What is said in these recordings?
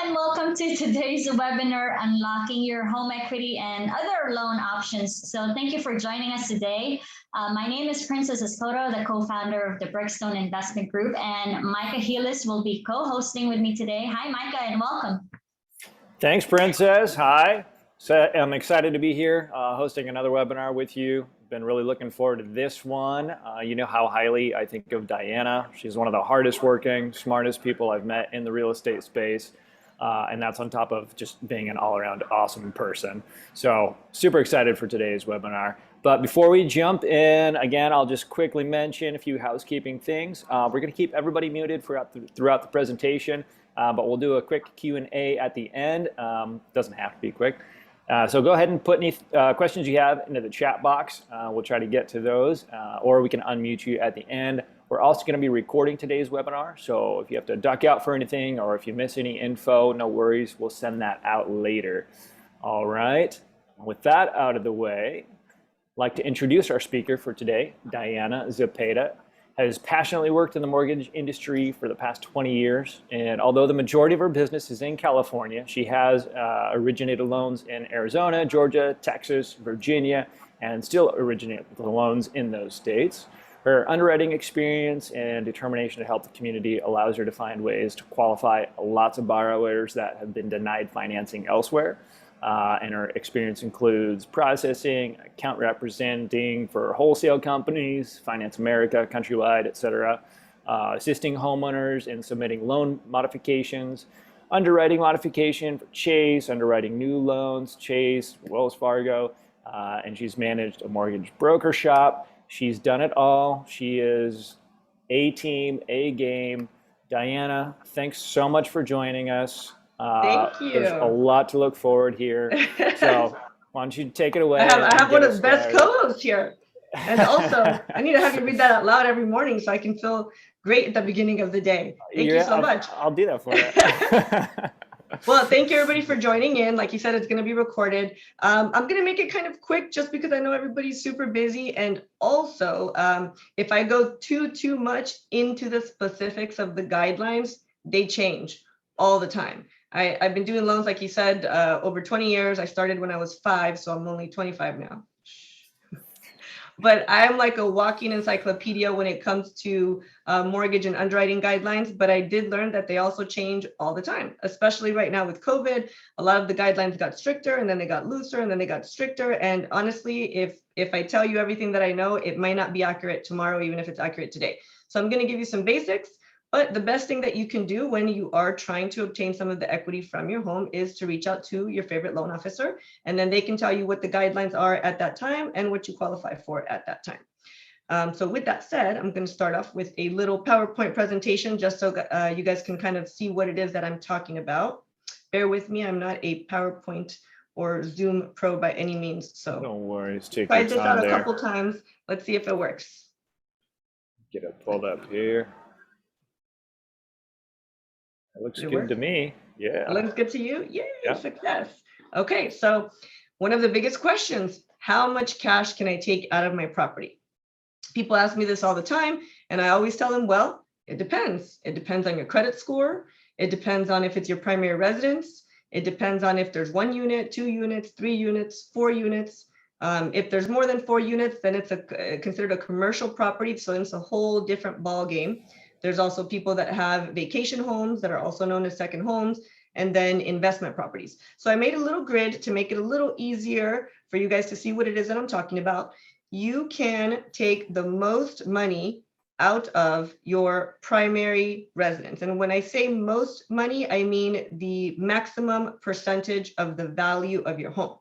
and welcome to today's webinar, Unlocking Your Home Equity and Other Loan Options. So thank you for joining us today. My name is Princess Escoto, the co-founder of the Brickstone Investment Group, and Micah Healis will be co-hosting with me today. Hi, Micah, and welcome. Thanks, Princess. Hi. So I'm excited to be here hosting another webinar with you. Been really looking forward to this one. You know how highly I think of Diana. She's one of the hardest working, smartest people I've met in the real estate space. And that's on top of just being an all-around awesome person. So super excited for today's webinar. But before we jump in, again, I'll just quickly mention a few housekeeping things. We're going to keep everybody muted throughout the presentation, but we'll do a quick Q&A at the end. Doesn't have to be quick. So go ahead and put any questions you have into the chat box. We'll try to get to those, or we can unmute you at the end. We're also going to be recording today's webinar, so if you have to duck out for anything or if you miss any info, no worries. We'll send that out later. All right. With that out of the way, I'd like to introduce our speaker for today, Diana Zepeda. Has passionately worked in the mortgage industry for the past 20 years. And although the majority of her business is in California, she has originated loans in Arizona, Georgia, Texas, Virginia, and still originate the loans in those states. Her underwriting experience and determination to help the community allows her to find ways to qualify lots of borrowers that have been denied financing elsewhere. And her experience includes processing, account representing for wholesale companies, Finance America, Countrywide, etc., assisting homeowners in submitting loan modifications, underwriting modification for Chase, underwriting new loans, Chase, Wells Fargo, and she's managed a mortgage broker shop. She's done it all. She is A team, A game. Diana, thanks so much for joining us. Thank you. There's a lot to look forward here. So why don't you take it away? I have one of the best co-hosts here. And also, I need to have you read that out loud every morning so I can feel great at the beginning of the day. Thank you so much. I'll do that for you. Well, thank you everybody for joining in. Like you said, it's going to be recorded. I'm going to make it kind of quick just because I know everybody's super busy. And also, if I go too much into the specifics of the guidelines, they change all the time. I've been doing loans, like you said, over 20 years. I started when I was 5, so I'm only 25 now. But I'm like a walking encyclopedia when it comes to mortgage and underwriting guidelines. But I did learn that they also change all the time, especially right now with COVID. A lot of the guidelines got stricter, and then they got looser, and then they got stricter. And honestly, if I tell you everything that I know, it might not be accurate tomorrow, even if it's accurate today. So I'm going to give you some basics. But the best thing that you can do when you are trying to obtain some of the equity from your home is to reach out to your favorite loan officer, and then they can tell you what the guidelines are at that time and what you qualify for at that time. So with that said, I'm going to start off with a little PowerPoint presentation just so you guys can kind of see what it is that I'm talking about. Bear with me, I'm not a PowerPoint or Zoom pro by any means. So no worries. Take tried this out a couple times. Let's see if it works. Get it pulled up here. It looks good to me. Yeah. It looks good to you? Yay, yeah. Success. Okay, so one of the biggest questions, how much cash can I take out of my property? People ask me this all the time, and I always tell them, well, it depends. It depends on your credit score. It depends on if it's your primary residence. It depends on if there's 1 unit, 2 units, 3 units, 4 units. If there's more than 4 units, then it's considered a commercial property, so it's a whole different ball game. There's also people that have vacation homes that are also known as second homes, and then investment properties. So I made a little grid to make it a little easier for you guys to see what it is that I'm talking about. You can take the most money out of your primary residence. And when I say most money, I mean the maximum percentage of the value of your home.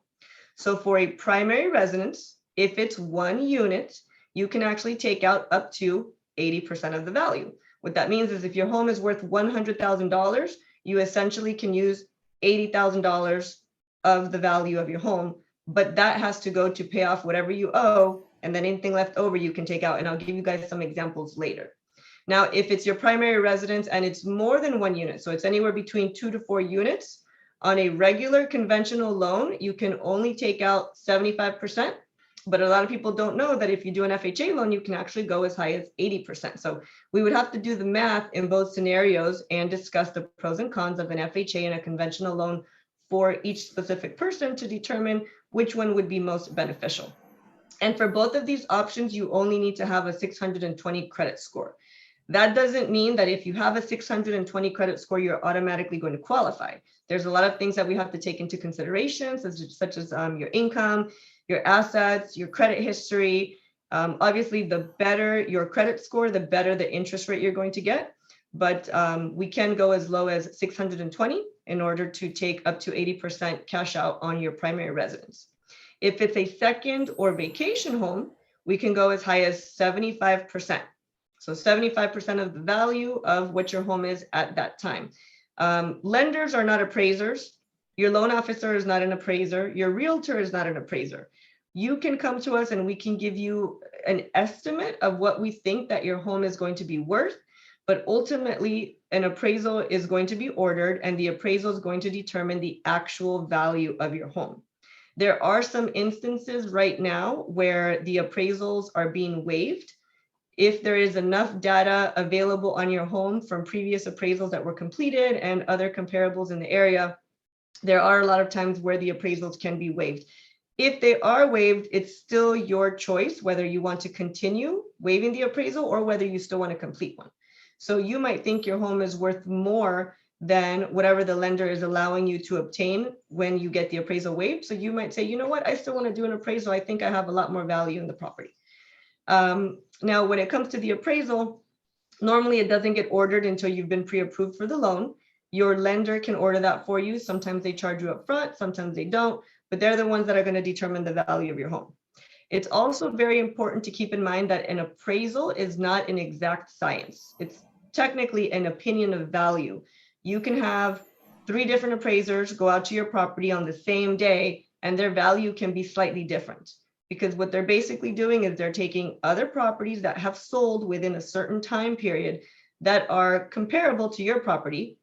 So for a primary residence, if it's 1 unit, you can actually take out up to 80% of the value. What that means is if your home is worth $100,000, you essentially can use $80,000 of the value of your home, but that has to go to pay off whatever you owe, and then anything left over you can take out. And I'll give you guys some examples later. Now, if it's your primary residence and it's more than 1 unit, so it's anywhere between 2 to 4 units, on a regular conventional loan, you can only take out 75%. But a lot of people don't know that if you do an FHA loan, you can actually go as high as 80%. So we would have to do the math in both scenarios and discuss the pros and cons of an FHA and a conventional loan for each specific person to determine which one would be most beneficial. And for both of these options, you only need to have a 620 credit score. That doesn't mean that if you have a 620 credit score, you're automatically going to qualify. There's a lot of things that we have to take into consideration, such as your income, your assets, your credit history. Obviously, the better your credit score, the better the interest rate you're going to get. But we can go as low as 620 in order to take up to 80% cash out on your primary residence. If it's a second or vacation home, we can go as high as 75%. So 75% of the value of what your home is at that time. Lenders are not appraisers. Your loan officer is not an appraiser. Your realtor is not an appraiser. You can come to us and we can give you an estimate of what we think that your home is going to be worth. But ultimately, an appraisal is going to be ordered and the appraisal is going to determine the actual value of your home. There are some instances right now where the appraisals are being waived. If there is enough data available on your home from previous appraisals that were completed and other comparables in the area, there are a lot of times where the appraisals can be waived. If they are waived, it's still your choice whether you want to continue waiving the appraisal or whether you still want to complete one. So you might think your home is worth more than whatever the lender is allowing you to obtain when you get the appraisal waived. So you might say, you know what, I still want to do an appraisal. I think I have a lot more value in the property. Now, when it comes to the appraisal, normally it doesn't get ordered until you've been pre-approved for the loan. Your lender can order that for you. Sometimes they charge you up front, sometimes they don't, but they're the ones that are going to determine the value of your home. It's also very important to keep in mind that an appraisal is not an exact science. It's technically an opinion of value. You can have 3 different appraisers go out to your property on the same day, and their value can be slightly different. Because what they're basically doing is they're taking other properties that have sold within a certain time period that are comparable to your property.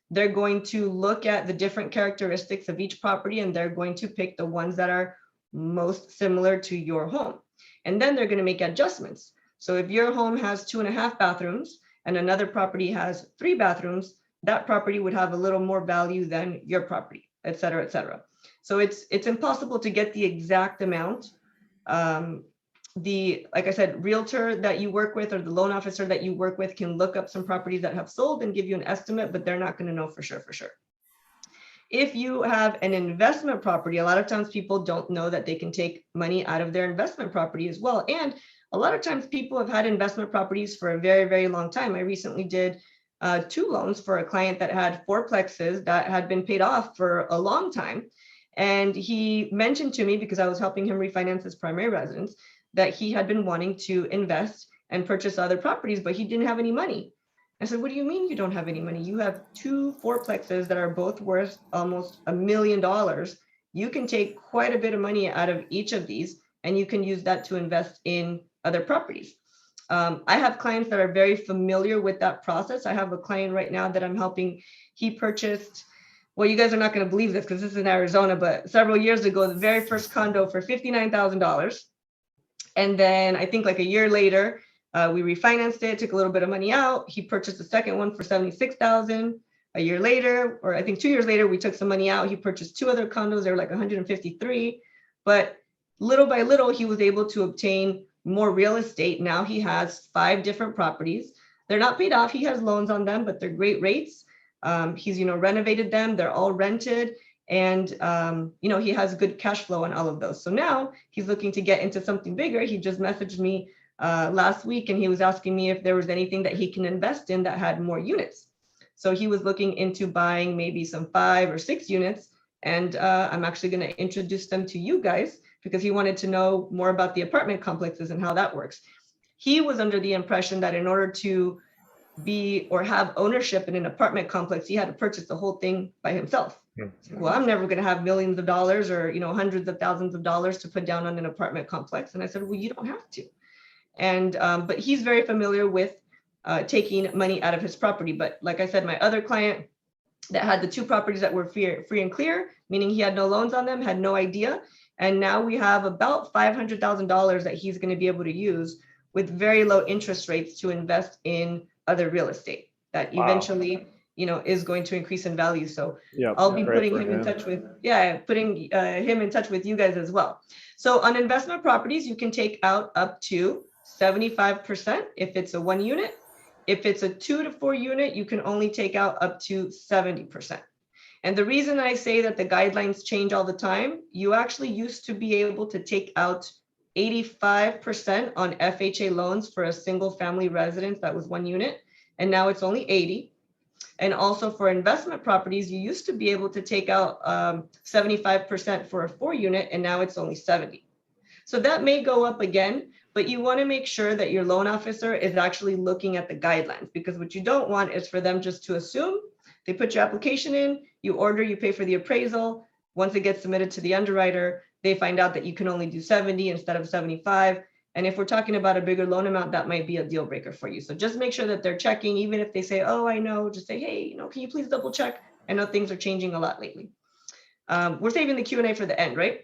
They're going to look at the different characteristics of each property and they're going to pick the ones that are most similar to your home. And then they're going to make adjustments. So if your home has 2.5 bathrooms and another property has 3 bathrooms, that property would have a little more value than your property, et cetera, et cetera. So it's impossible to get the exact amount. Like I said, realtor that you work with or the loan officer that you work with can look up some properties that have sold and give you an estimate, but they're not going to know for sure. If you have an investment property, a lot of times people don't know that they can take money out of their investment property as well. And a lot of times people have had investment properties for a very, very long time. I recently did 2 loans for a client that had 4 plexes that had been paid off for a long time. And he mentioned to me, because I was helping him refinance his primary residence, that he had been wanting to invest and purchase other properties, but he didn't have any money. I said, what do you mean you don't have any money? You have 2 fourplexes that are both worth almost $1 million. You can take quite a bit of money out of each of these, and you can use that to invest in other properties. I have clients that are very familiar with that process. I have a client right now that I'm helping. He purchased, well, you guys are not going to believe this because this is in Arizona, but several years ago, the very first condo for $59,000. And then I think like a year later, we refinanced it, took a little bit of money out. He purchased the second one for $76,000. A year later, or I think 2 years later, we took some money out. He purchased 2 other condos. They were like 153. But little by little, he was able to obtain more real estate. Now he has 5 different properties. They're not paid off. He has loans on them, but they're great rates. He's, renovated them. They're all rented. And, he has good cash flow on all of those. So now he's looking to get into something bigger. He just messaged me last week and he was asking me if there was anything that he can invest in that had more units. So he was looking into buying maybe some 5 or 6 units. And I'm actually going to introduce them to you guys because he wanted to know more about the apartment complexes and how that works. He was under the impression that in order to be or have ownership in an apartment complex, he had to purchase the whole thing by himself. Well, I'm never going to have millions of dollars or, hundreds of thousands of dollars to put down on an apartment complex. And I said, well, you don't have to. And but he's very familiar with taking money out of his property. But like I said, my other client that had the 2 properties that were free and clear, meaning he had no loans on them, had no idea. And now we have about $500,000 that he's going to be able to use with very low interest rates to invest in other real estate that eventually, is going to increase in value. So I'll be putting him in touch with, putting him in touch with you guys as well. So on investment properties, you can take out up to 75% if it's a 1 unit. If it's a 2 to 4 unit, you can only take out up to 70%. And the reason I say that the guidelines change all the time, you actually used to be able to take out 85% on FHA loans for a single family residence that was 1 unit, and now it's only 80. And also for investment properties, you used to be able to take out 75% for a 4 unit, and now it's only 70. So that may go up again, but you want to make sure that your loan officer is actually looking at the guidelines, because what you don't want is for them just to assume. They put your application in, you order, you pay for the appraisal. Once it gets submitted to the underwriter, they find out that you can only do 70 instead of 75. And if we're talking about a bigger loan amount, that might be a deal breaker for you. So just make sure that they're checking, even if they say, oh, I know, just say, hey, can you please double check? I know things are changing a lot lately. We're saving the Q&A for the end, right?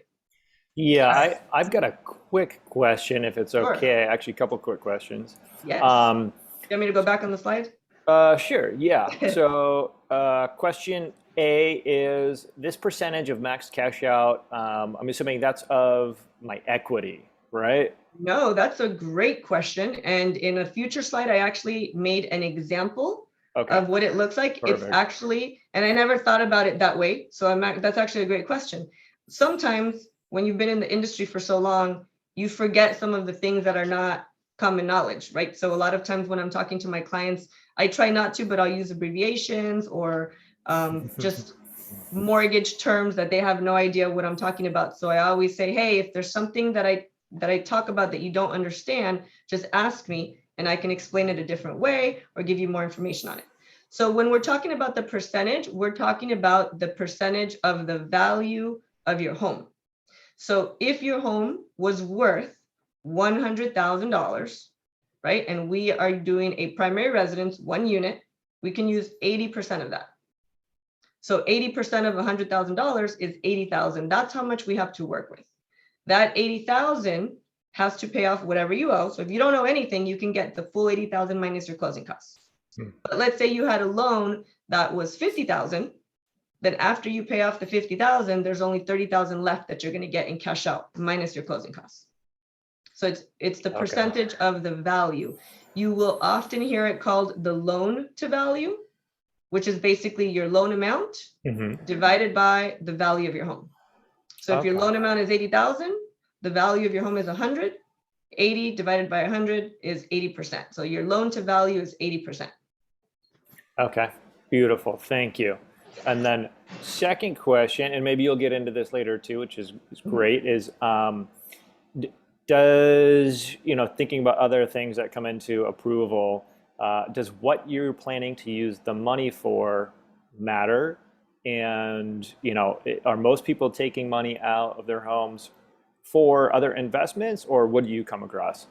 Yeah, I've got a quick question, if it's okay. Sure. Actually, a couple quick questions. Yes. You want me to go back on the slide? Sure, yeah. So question A is this percentage of max cash out, I'm assuming that's of my equity, right? No, that's a great question. And in a future slide, I actually made an example of what it looks like. Perfect. It's actually, and I never thought about it that way. So that's actually a great question. Sometimes when you've been in the industry for so long, you forget some of the things that are not common knowledge, right? So a lot of times when I'm talking to my clients, I try not to, but I'll use abbreviations or just mortgage terms that they have no idea what I'm talking about. So I always say, hey, if there's something that I talk about that you don't understand, just ask me and I can explain it a different way or give you more information on it. So when we're talking about the percentage, we're talking about the percentage of the value of your home. So if your home was worth $100,000, right? And we are doing a primary residence, 1 unit, we can use 80% of that. So 80% of $100,000 is 80,000. That's how much we have to work with. That 80,000 has to pay off whatever you owe. So if you don't owe anything, you can get the full 80,000 minus your closing costs. But let's say you had a loan that was 50,000. Then after you pay off the 50,000, there's only 30,000 left that you're going to get in cash out minus your closing costs. So it's the percentage of the value. You will often hear it called the loan to value, which is basically your loan amount divided by the value of your home. So if your loan amount is 80,000, the value of your home is 100. 80 divided by 100 is 80%. So your loan to value is 80%. Okay, beautiful. Thank you. And then second question, and maybe you'll get into this later too, which is great, is does, thinking about other things that come into approval, does what you're planning to use the money for matter? And, are most people taking money out of their homes for other investments, or what do you come across?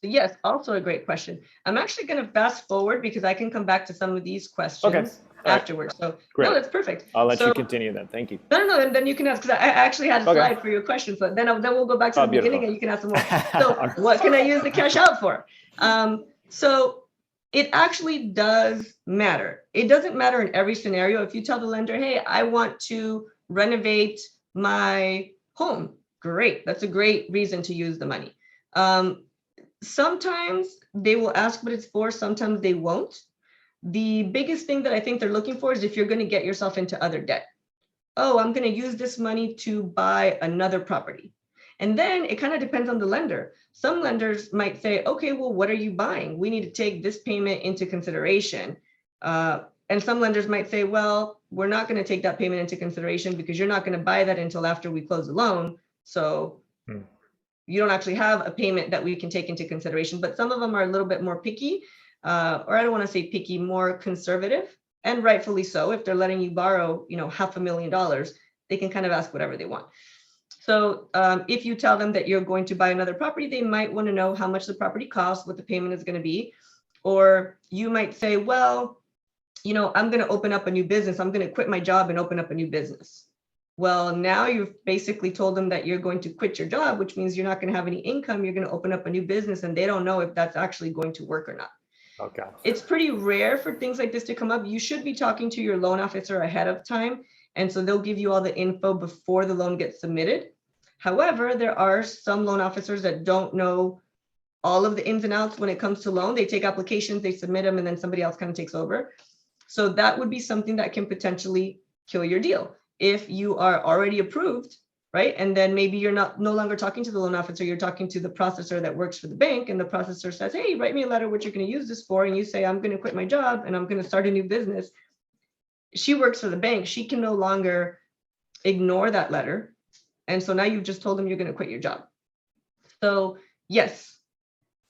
Yes, also a great question. I'm actually going to fast forward because I can come back to some of these questions afterwards. So great. No, that's perfect. I'll let you continue then. Thank you. No, and then you can ask, because I actually had a slide for your question. So then we'll go back to the beginning and you can ask some more. So what can I use the cash out for? So it actually does matter. It doesn't matter in every scenario. If you tell the lender, hey, I want to renovate my home, great. That's a great reason to use the money. Sometimes they will ask what it's for. Sometimes they won't. The biggest thing that I think they're looking for is if you're going to get yourself into other debt. Oh, I'm going to use this money to buy another property. And then it kind of depends on the lender. Some lenders might say, okay, well, what are you buying? We need to take this payment into consideration. And some lenders might say, well, we're not going to take that payment into consideration because you're not going to buy that until after we close the loan. So you don't actually have a payment that we can take into consideration. But some of them are a little bit more picky, or I don't want to say picky, more conservative, and rightfully so. If they're letting you borrow, $500,000, they can kind of ask whatever they want. So if you tell them that you're going to buy another property, they might want to know how much the property costs, what the payment is going to be. Or you might say, well, I'm going to open up a new business. I'm going to quit my job and open up a new business. Well, now you've basically told them that you're going to quit your job, which means you're not going to have any income. You're going to open up a new business and they don't know if that's actually going to work or not. Okay. It's pretty rare for things like this to come up. You should be talking to your loan officer ahead of time. And so they'll give you all the info before the loan gets submitted. However, there are some loan officers that don't know all of the ins and outs when it comes to loan. They take applications, they submit them, and then somebody else kind of takes over. So that would be something that can potentially kill your deal. If you are already approved, right? And then maybe you're no longer talking to the loan officer, you're talking to the processor that works for the bank, and the processor says, hey, write me a letter what you're going to use this for. And you say, I'm going to quit my job and I'm going to start a new business. She works for the bank. She can no longer ignore that letter. And so now you've just told them you're going to quit your job. So yes,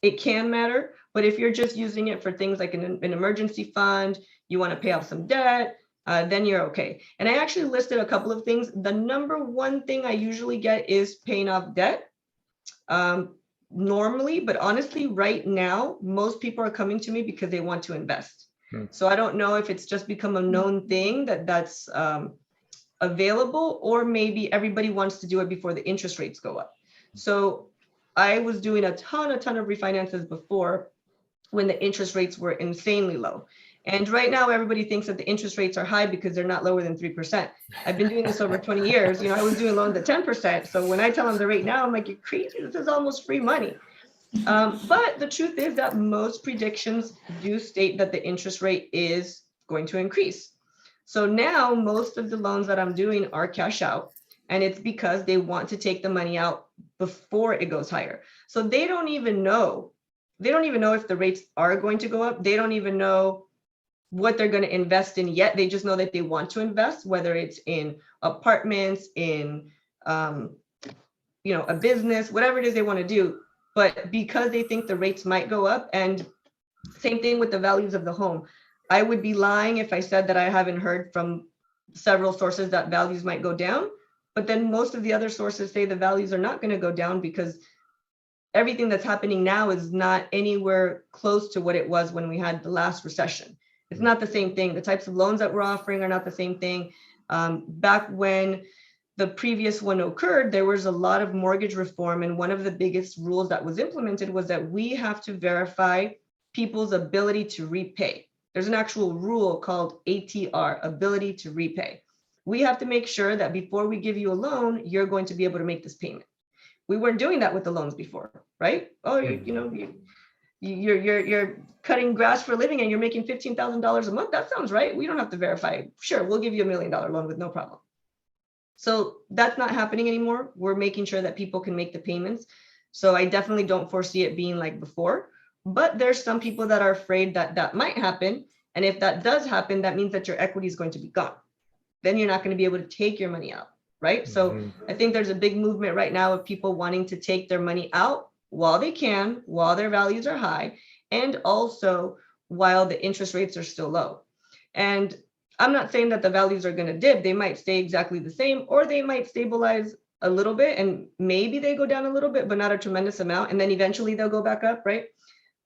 it can matter. But if you're just using it for things like an emergency fund, you want to pay off some debt, then you're okay. And I actually listed a couple of things. The number one thing I usually get is paying off debt. Normally, but honestly, right now, most people are coming to me because they want to invest. So I don't know if it's just become a known thing that's available, or maybe everybody wants to do it before the interest rates go up. So I was doing a ton of refinances before when the interest rates were insanely low. And right now, everybody thinks that the interest rates are high because they're not lower than 3%. I've been doing this over 20 years. I was doing loans at 10%. So when I tell them the rate now, I'm like, you're crazy. This is almost free money. But the truth is that most predictions do state that the interest rate is going to increase. So now most of the loans that I'm doing are cash out, and it's because they want to take the money out before it goes higher. So they don't even know. They don't even know if the rates are going to go up. They don't even know what they're going to invest in yet. They just know that they want to invest, whether it's in apartments, in a business, whatever it is they want to do. But because they think the rates might go up, and same thing with the values of the home. I would be lying if I said that I haven't heard from several sources that values might go down. But then most of the other sources say the values are not going to go down because everything that's happening now is not anywhere close to what it was when we had the last recession. It's not the same thing. The types of loans that we're offering are not the same thing. Back when the previous one occurred, there was a lot of mortgage reform. And one of the biggest rules that was implemented was that we have to verify people's ability to repay. There's an actual rule called ATR, ability to repay. We have to make sure that before we give you a loan, you're going to be able to make this payment. We weren't doing that with the loans before, right? Oh, you're cutting grass for a living and you're making $15,000 a month. That sounds right. We don't have to verify. Sure, we'll give you $1 million loan with no problem. So that's not happening anymore. We're making sure that people can make the payments. So I definitely don't foresee it being like before. But there's some people that are afraid that that might happen. And if that does happen, that means that your equity is going to be gone. Then you're not going to be able to take your money out, right? So I think there's a big movement right now of people wanting to take their money out while they can, while their values are high, and also while the interest rates are still low. And I'm not saying that the values are going to dip. They might stay exactly the same, or they might stabilize a little bit, and maybe they go down a little bit, but not a tremendous amount. And then eventually they'll go back up, right?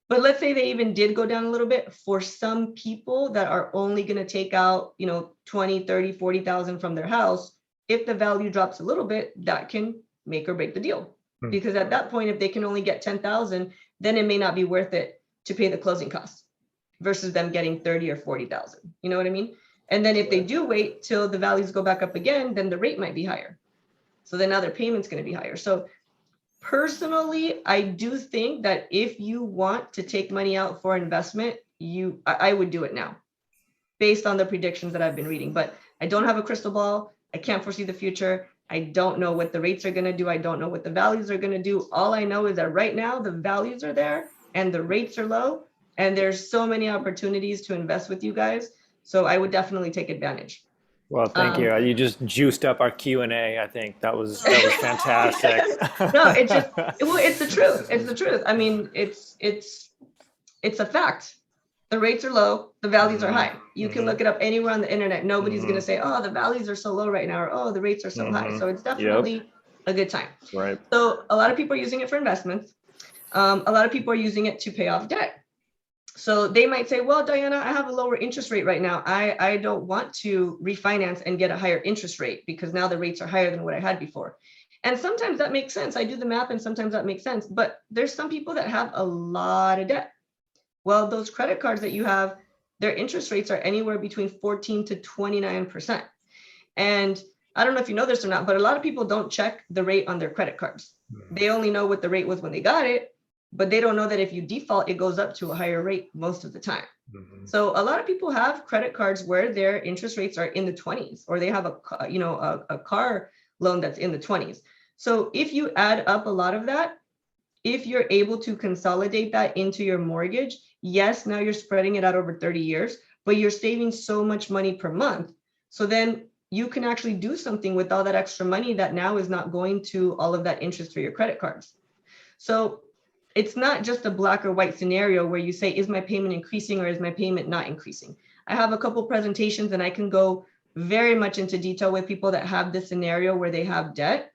But let's say they even did go down a little bit. For some people that are only going to take out, 20, 30, 40,000 from their house, if the value drops a little bit, that can make or break the deal. Because at that point, if they can only get 10,000, then it may not be worth it to pay the closing costs versus them getting 30 or 40,000. You know what I mean? And then if they do wait till the values go back up again, then the rate might be higher. So then now their payment's going to be higher. So personally, I do think that if you want to take money out for investment, I would do it now based on the predictions that I've been reading. But I don't have a crystal ball. I can't foresee the future. I don't know what the rates are going to do. I don't know what the values are going to do. All I know is that right now the values are there and the rates are low, and there's so many opportunities to invest with you guys. So I would definitely take advantage. Well, thank you. You just juiced up our Q&A. I think that was fantastic. No, it's the truth. It's the truth. I mean, it's a fact. The rates are low, the values are high. You can look it up anywhere on the internet. Nobody's going to say, oh, the values are so low right now, or oh, the rates are so high. So it's definitely a good time. Right. So a lot of people are using it for investments. A lot of people are using it to pay off debt. So they might say, well, Diana, I have a lower interest rate right now. I don't want to refinance and get a higher interest rate because now the rates are higher than what I had before. And sometimes that makes sense. I do the math and sometimes that makes sense. But there's some people that have a lot of debt. Well, those credit cards that you have, their interest rates are anywhere between 14 to 29%. And I don't know if you know this or not, but a lot of people don't check the rate on their credit cards. They only know what the rate was when they got it, but they don't know that if you default, it goes up to a higher rate most of the time. So a lot of people have credit cards where their interest rates are in the 20s, or they have a car loan that's in the 20s. So if you add up a lot of that, if you're able to consolidate that into your mortgage, yes, now you're spreading it out over 30 years, but you're saving so much money per month. So then you can actually do something with all that extra money that now is not going to all of that interest for your credit cards. So it's not just a black or white scenario where you say, is my payment increasing or is my payment not increasing? I have a couple presentations and I can go very much into detail with people that have this scenario where they have debt,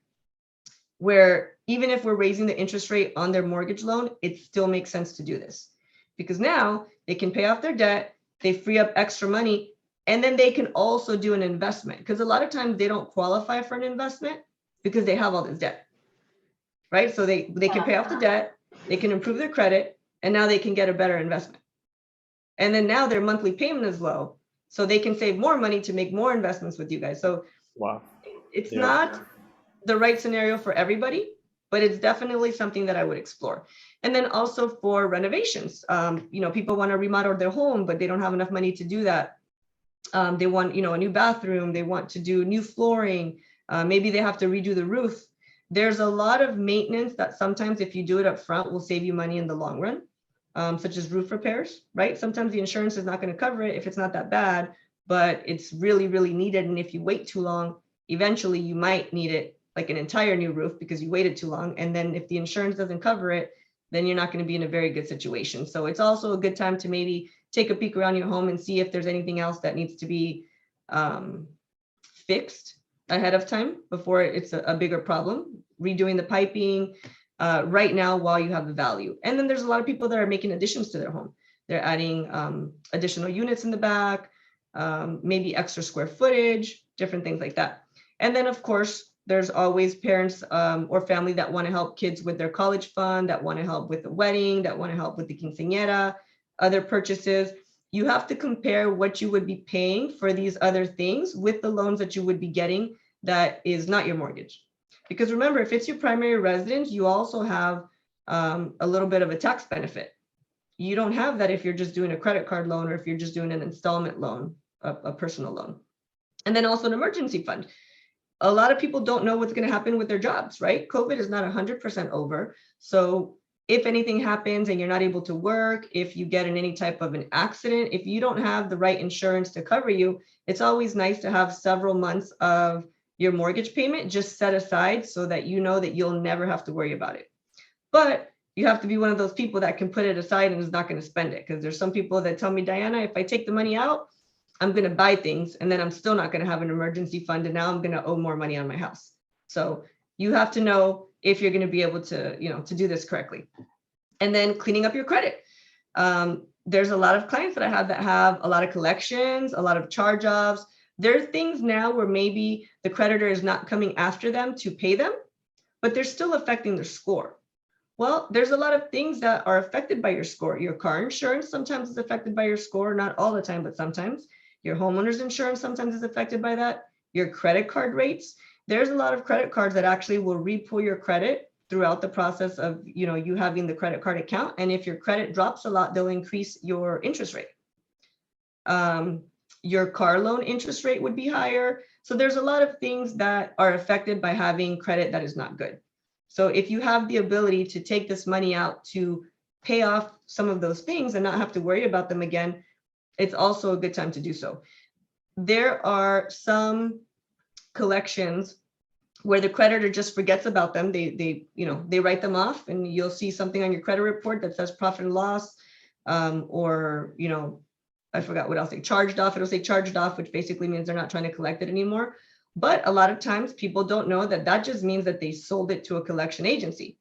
where even if we're raising the interest rate on their mortgage loan, it still makes sense to do this because now they can pay off their debt, they free up extra money, and then they can also do an investment, because a lot of times they don't qualify for an investment because they have all this debt, right? So they can pay off the debt, they can improve their credit, and now they can get a better investment. And then now their monthly payment is low, so they can save more money to make more investments with you guys. So Wow. it's not the right scenario for everybody, but it's definitely something that I would explore. And then also for renovations, people want to remodel their home, but they don't have enough money to do that. They want, a new bathroom, they want to do new flooring, maybe they have to redo the roof. There's a lot of maintenance that sometimes if you do it up front will save you money in the long run, such as roof repairs, right? Sometimes the insurance is not going to cover it if it's not that bad, but it's really, really needed. And if you wait too long, eventually you might need it like an entire new roof because you waited too long. And then if the insurance doesn't cover it, then you're not going to be in a very good situation. So it's also a good time to maybe take a peek around your home and see if there's anything else that needs to be fixed ahead of time before it's a bigger problem. Redoing the piping right now while you have the value. And then there's a lot of people that are making additions to their home. They're adding additional units in the back, maybe extra square footage, different things like that. And then of course, there's always parents or family that want to help kids with their college fund, that want to help with the wedding, that want to help with the quinceañera, other purchases. You have to compare what you would be paying for these other things with the loans that you would be getting that is not your mortgage. Because remember, if it's your primary residence, you also have a little bit of a tax benefit. You don't have that if you're just doing a credit card loan or if you're just doing an installment loan, a personal loan. And then also an emergency fund. A lot of people don't know what's going to happen with their jobs, right? COVID is not 100% over. So if anything happens and you're not able to work, if you get in any type of an accident, if you don't have the right insurance to cover you, it's always nice to have several months of your mortgage payment just set aside so that you know that you'll never have to worry about it. But you have to be one of those people that can put it aside and is not going to spend it. Because there's some people that tell me, Diana, if I take the money out, I'm going to buy things and then I'm still not going to have an emergency fund. And now I'm going to owe more money on my house. So you have to know if you're going to be able to, to do this correctly. And then cleaning up your credit. There's a lot of clients that I have that have a lot of collections, a lot of charge-offs. There are things now where maybe the creditor is not coming after them to pay them, but they're still affecting their score. Well, there's a lot of things that are affected by your score. Your car insurance sometimes is affected by your score, not all the time, but sometimes. Your homeowner's insurance sometimes is affected by that. Your credit card rates. There's a lot of credit cards that actually will re-pull your credit throughout the process of you having the credit card account. And if your credit drops a lot, they'll increase your interest rate. Your car loan interest rate would be higher. So there's a lot of things that are affected by having credit that is not good. So if you have the ability to take this money out to pay off some of those things and not have to worry about them again, it's also a good time to do so. There are some collections where the creditor just forgets about them. They write them off, and you'll see something on your credit report that says profit and loss, or I forgot what else they charged off. It'll say charged off, which basically means they're not trying to collect it anymore. But a lot of times people don't know that just means that they sold it to a collection agency.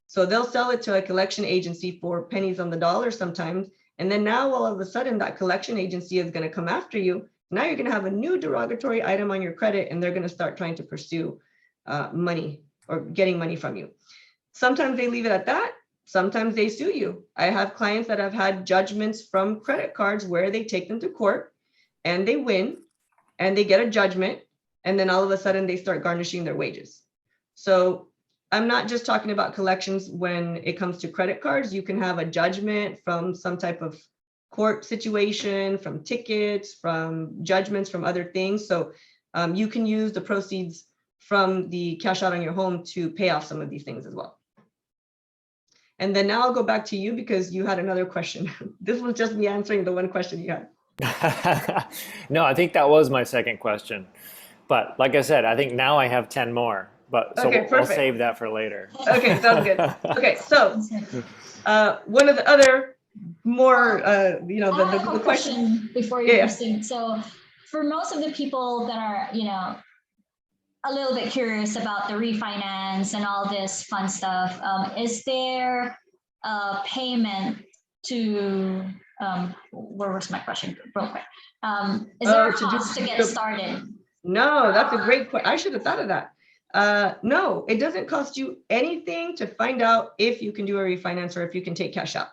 So they'll sell it to a collection agency for pennies on the dollar sometimes, And then now all of a sudden that collection agency is going to come after you. Now you're going to have a new derogatory item on your credit, and they're going to start trying to pursue money or getting money from you. Sometimes they leave it at that. Sometimes they sue you. I have clients that have had judgments from credit cards where they take them to court and they win and they get a judgment. And then all of a sudden they start garnishing their wages. So I'm not just talking about collections when it comes to credit cards. You can have a judgment from some type of court situation, from tickets, from judgments, from other things. So you can use the proceeds from the cash out on your home to pay off some of these things as well. And then now I'll go back to you because you had another question. This was just me answering the one question you had. No, I think that was my second question. But like I said, I think now I have 10 more. But so okay, we'll save that for later. Okay, sounds good. Okay, so one of the other more, the question before you proceed. So for most of the people that are, a little bit curious about the refinance and all this fun stuff, is there a payment to, where was my question real quick? Is there a cost to get started? No, that's a great question. I should have thought of that. No, it doesn't cost you anything to find out if you can do a refinance or if you can take cash out.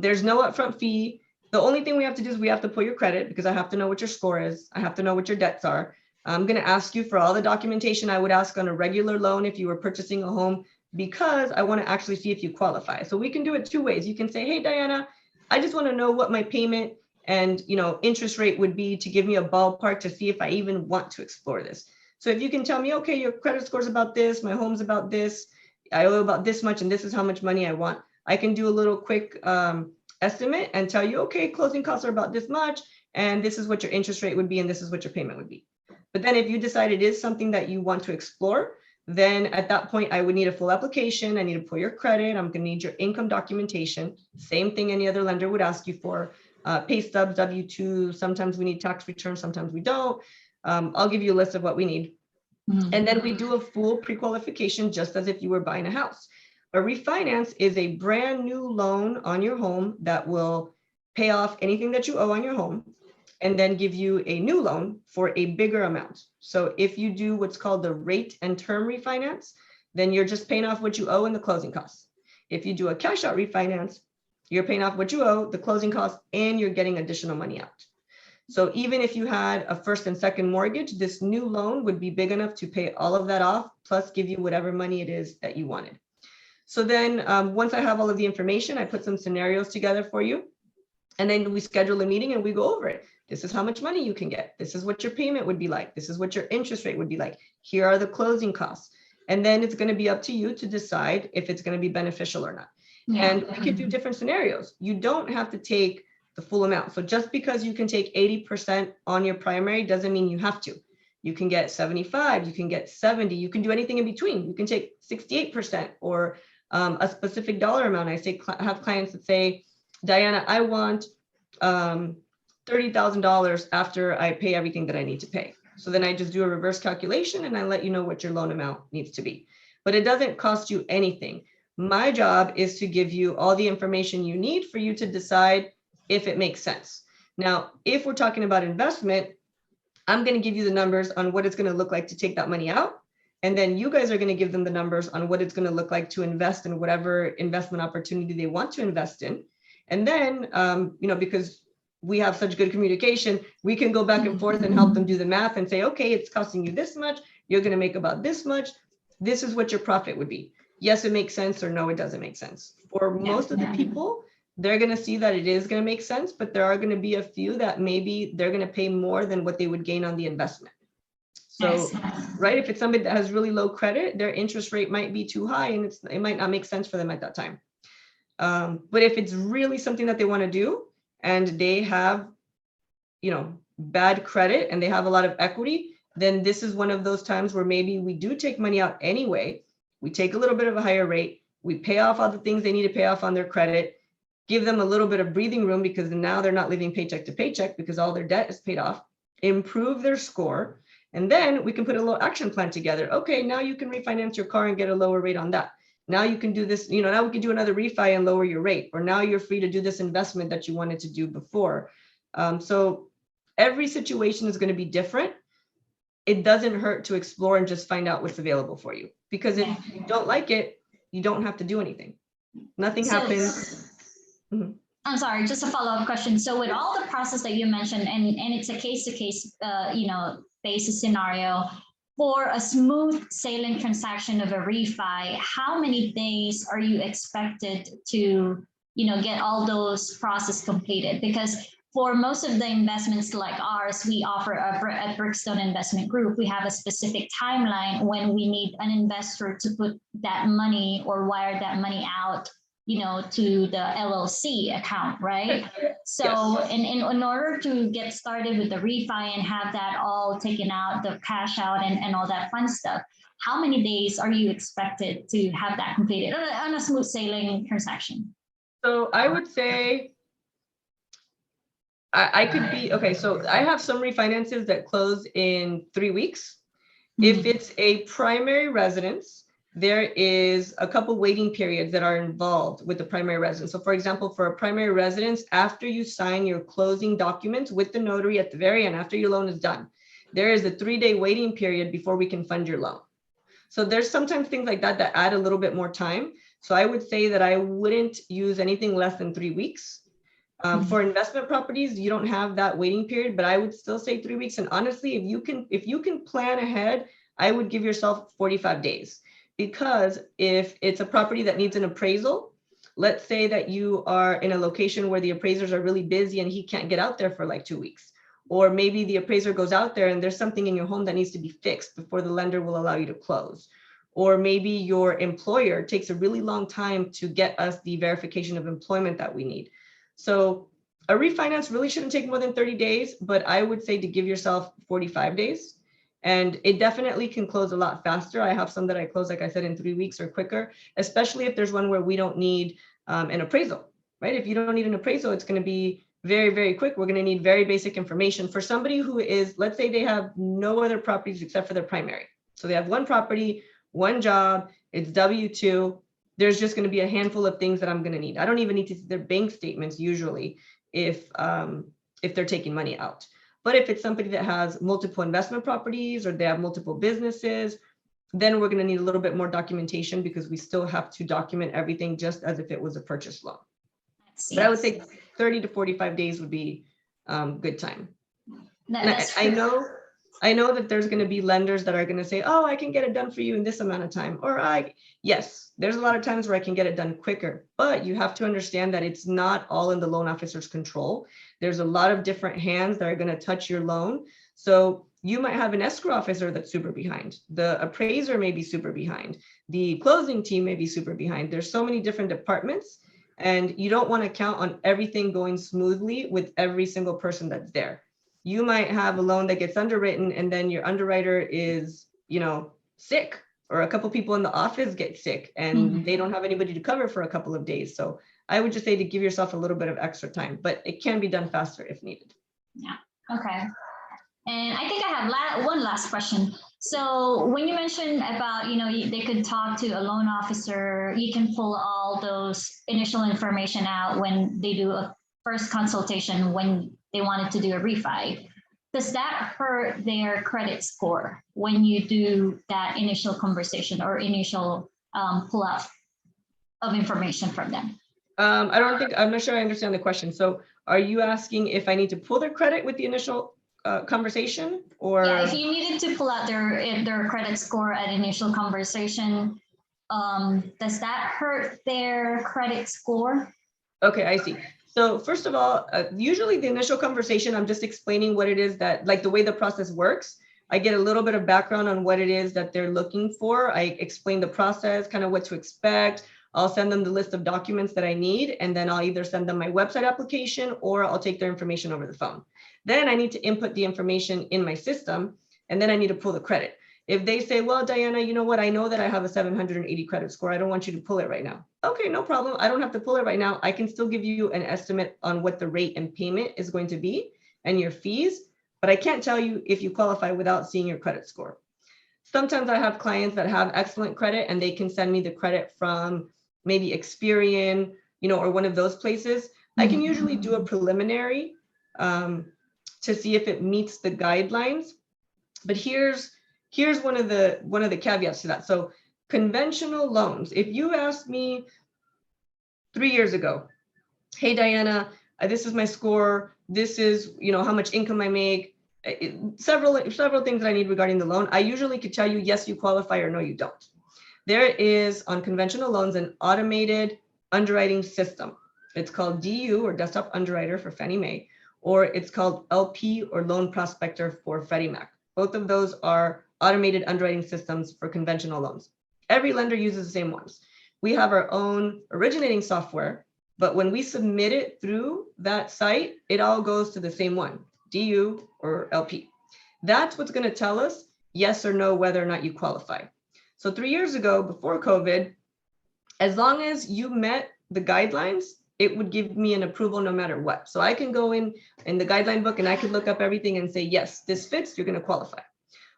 There's no upfront fee. The only thing we have to do is we have to pull your credit because I have to know what your score is. I have to know what your debts are. I'm going to ask you for all the documentation I would ask on a regular loan if you were purchasing a home, because I want to actually see if you qualify. So we can do it two ways. You can say, hey, Diana, I just want to know what my payment and interest rate would be to give me a ballpark to see if I even want to explore this. So if you can tell me, okay, your credit score is about this, my home's about this, I owe about this much, and this is how much money I want, I can do a little quick estimate and tell you, okay, closing costs are about this much, and this is what your interest rate would be, and this is what your payment would be. But then if you decide it is something that you want to explore, then at that point, I would need a full application. I need to pull your credit. I'm going to need your income documentation. Same thing any other lender would ask you for. Pay stubs, W-2. Sometimes we need tax returns. Sometimes we don't. I'll give you a list of what we need. And then we do a full pre-qualification just as if you were buying a house. A refinance is a brand new loan on your home that will pay off anything that you owe on your home and then give you a new loan for a bigger amount. So if you do what's called the rate and term refinance, then you're just paying off what you owe and the closing costs. If you do a cash out refinance, you're paying off what you owe, the closing costs, and you're getting additional money out. So even if you had a first and second mortgage, this new loan would be big enough to pay all of that off, plus give you whatever money it is that you wanted. So then once I have all of the information, I put some scenarios together for you. And then we schedule a meeting and we go over it. This is how much money you can get. This is what your payment would be like. This is what your interest rate would be like. Here are the closing costs. And then it's going to be up to you to decide if it's going to be beneficial or not. Yeah. And we could do different scenarios. You don't have to take the full amount. So just because you can take 80% on your primary doesn't mean you have to. You can get 75, you can get 70, you can do anything in between. You can take 68% or a specific dollar amount. I have clients that say, Diana, I want $30,000 after I pay everything that I need to pay. So then I just do a reverse calculation and I let you know what your loan amount needs to be. But it doesn't cost you anything. My job is to give you all the information you need for you to decide if it makes sense. Now, if we're talking about investment, I'm going to give you the numbers on what it's going to look like to take that money out. And then you guys are going to give them the numbers on what it's going to look like to invest in whatever investment opportunity they want to invest in. And then, because we have such good communication, we can go back and forth and help them do the math and say, okay, it's costing you this much. You're going to make about this much. This is what your profit would be. Yes, it makes sense, or no, it doesn't make sense. For most of the people, they're going to see that it is going to make sense, but there are going to be a few that maybe they're going to pay more than what they would gain on the investment. So, right, if it's somebody that has really low credit, their interest rate might be too high and it might not make sense for them at that time. But if it's really something that they want to do and they have, bad credit and they have a lot of equity, then this is one of those times where maybe we do take money out anyway. We take a little bit of a higher rate. We pay off all the things they need to pay off on their credit, give them a little bit of breathing room because now they're not living paycheck to paycheck because all their debt is paid off, improve their score. And then we can put a little action plan together. Okay, now you can refinance your car and get a lower rate on that. Now you can do this, now we can do another refi and lower your rate, or now you're free to do this investment that you wanted to do before. So every situation is going to be different. It doesn't hurt to explore and just find out what's available for you, because if you don't like it, you don't have to do anything. Nothing happens. I'm sorry, just a follow-up question. So with all the process that you mentioned, and it's a case-to-case, basis scenario, for a smooth sailing transaction of a refi, how many days are you expected to, get all those process completed? Because for most of the investments like ours, we offer at Brickstone Investment Group, we have a specific timeline when we need an investor to put that money or wire that money out, to the LLC account, right? So yes. in order to get started with the refi and have that all taken out, the cash out and all that fun stuff, how many days are you expected to have that completed on a smooth sailing transaction? So I would say I could be, okay, so I have some refinances that close in 3 weeks. If it's a primary residence, there is a couple waiting periods that are involved with the primary residence. So for example, for a primary residence, after you sign your closing documents with the notary at the very end, after your loan is done, there is a 3-day waiting period before we can fund your loan. So there's sometimes things like that that add a little bit more time. So I would say that I wouldn't use anything less than 3 weeks. For investment properties, you don't have that waiting period, but I would still say 3 weeks. And honestly, if you can plan ahead, I would give yourself 45 days. Because if it's a property that needs an appraisal, let's say that you are in a location where the appraisers are really busy and he can't get out there for like 2 weeks. Or maybe the appraiser goes out there and there's something in your home that needs to be fixed before the lender will allow you to close. Or maybe your employer takes a really long time to get us the verification of employment that we need. So a refinance really shouldn't take more than 30 days, but I would say to give yourself 45 days. And it definitely can close a lot faster. I have some that I close, like I said, in 3 weeks or quicker, especially if there's one where we don't need an appraisal, right? If you don't need an appraisal, it's going to be very, very quick. We're going to need very basic information for somebody who is, let's say they have no other properties except for their primary. So they have one property, one job, it's W-2. There's just going to be a handful of things that I'm going to need. I don't even need to see their bank statements usually if they're taking money out. But if it's somebody that has multiple investment properties or they have multiple businesses, then we're going to need a little bit more documentation because we still have to document everything just as if it was a purchase loan. But I would say 30 to 45 days would be good time. I know that there's going to be lenders that are going to say, oh, I can get it done for you in this amount of time. Or yes, there's a lot of times where I can get it done quicker, but you have to understand that it's not all in the loan officer's control. There's a lot of different hands that are going to touch your loan. So you might have an escrow officer that's super behind. The appraiser may be super behind. The closing team may be super behind. There's so many different departments, and you don't want to count on everything going smoothly with every single person that's there. You might have a loan that gets underwritten and then your underwriter is, sick, or a couple people in the office get sick and they don't have anybody to cover for a couple of days. So I would just say to give yourself a little bit of extra time, but it can be done faster if needed. Yeah. Okay. And I think I have one last question. So when you mentioned about, they could talk to a loan officer, you can pull all those initial information out when they do a first consultation when they wanted to do a refi. Does that hurt their credit score when you do that initial conversation or initial pull out of information from them? I'm not sure I understand the question. So are you asking if I need to pull their credit with the initial conversation, or? Yeah, if you needed to pull out their credit score at initial conversation, does that hurt their credit score? Okay, I see. So first of all, usually the initial conversation, I'm just explaining what it is that, like the way the process works. I get a little bit of background on what it is that they're looking for. I explain the process, kind of what to expect. I'll send them the list of documents that I need, and then I'll either send them my website application or I'll take their information over the phone. Then I need to input the information in my system, and then I need to pull the credit. If they say, well, Diana, you know what? I know that I have a 780 credit score. I don't want you to pull it right now. Okay, no problem. I don't have to pull it right now. I can still give you an estimate on what the rate and payment is going to be and your fees, but I can't tell you if you qualify without seeing your credit score. Sometimes I have clients that have excellent credit and they can send me the credit from maybe Experian, or one of those places. I can usually do a preliminary to see if it meets the guidelines. But here's one of the caveats to that. So conventional loans, if you asked me 3 years ago, hey, Diana, this is my score. This is, how much income I make. Several things that I need regarding the loan. I usually could tell you, yes, you qualify, or no, you don't. There is on conventional loans an automated underwriting system. It's called DU, or Desktop Underwriter, for Fannie Mae, or it's called LP, or Loan Prospector, for Freddie Mac. Both of those are automated underwriting systems for conventional loans. Every lender uses the same ones. We have our own originating software, but when we submit it through that site, it all goes to the same one, DU or LP. That's what's going to tell us yes or no whether or not you qualify. So 3 years ago, before COVID, as long as you met the guidelines, it would give me an approval no matter what. So I can go in the guideline book and I could look up everything and say, yes, this fits, you're going to qualify.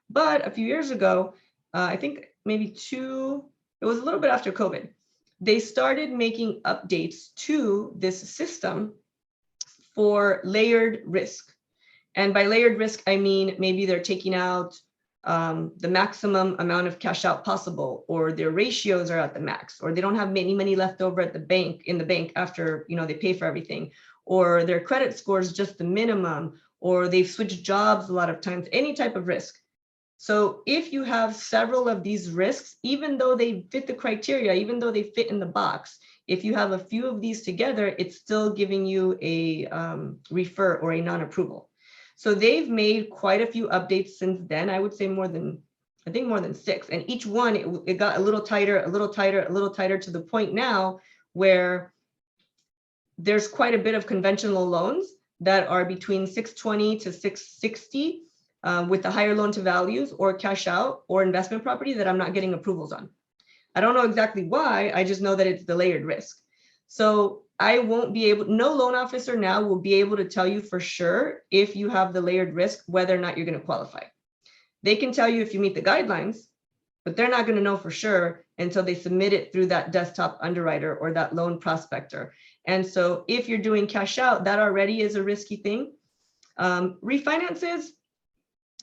But a few years ago, I think maybe it was a little bit after COVID, they started making updates to this system for layered risk. And by layered risk, I mean, maybe they're taking out the maximum amount of cash out possible, or their ratios are at the max, or they don't have any money left over at the bank, after, they pay for everything, or their credit score is just the minimum, or they've switched jobs a lot of times, any type of risk. So if you have several of these risks, even though they fit the criteria, even though they fit in the box, if you have a few of these together, it's still giving you a refer or a non-approval. So they've made quite a few updates since then. I would say more than 6. And each one, it got a little tighter, a little tighter, a little tighter, to the point now where there's quite a bit of conventional loans that are between 620 to 660 with the higher loan to values, or cash out, or investment property, that I'm not getting approvals on. I don't know exactly why. I just know that it's the layered risk. So I won't be able, no loan officer now will be able to tell you for sure if you have the layered risk, whether or not you're going to qualify. They can tell you if you meet the guidelines, but they're not going to know for sure until they submit it through that desktop underwriter or that loan prospector. And so if you're doing cash out, that already is a risky thing. Refinances,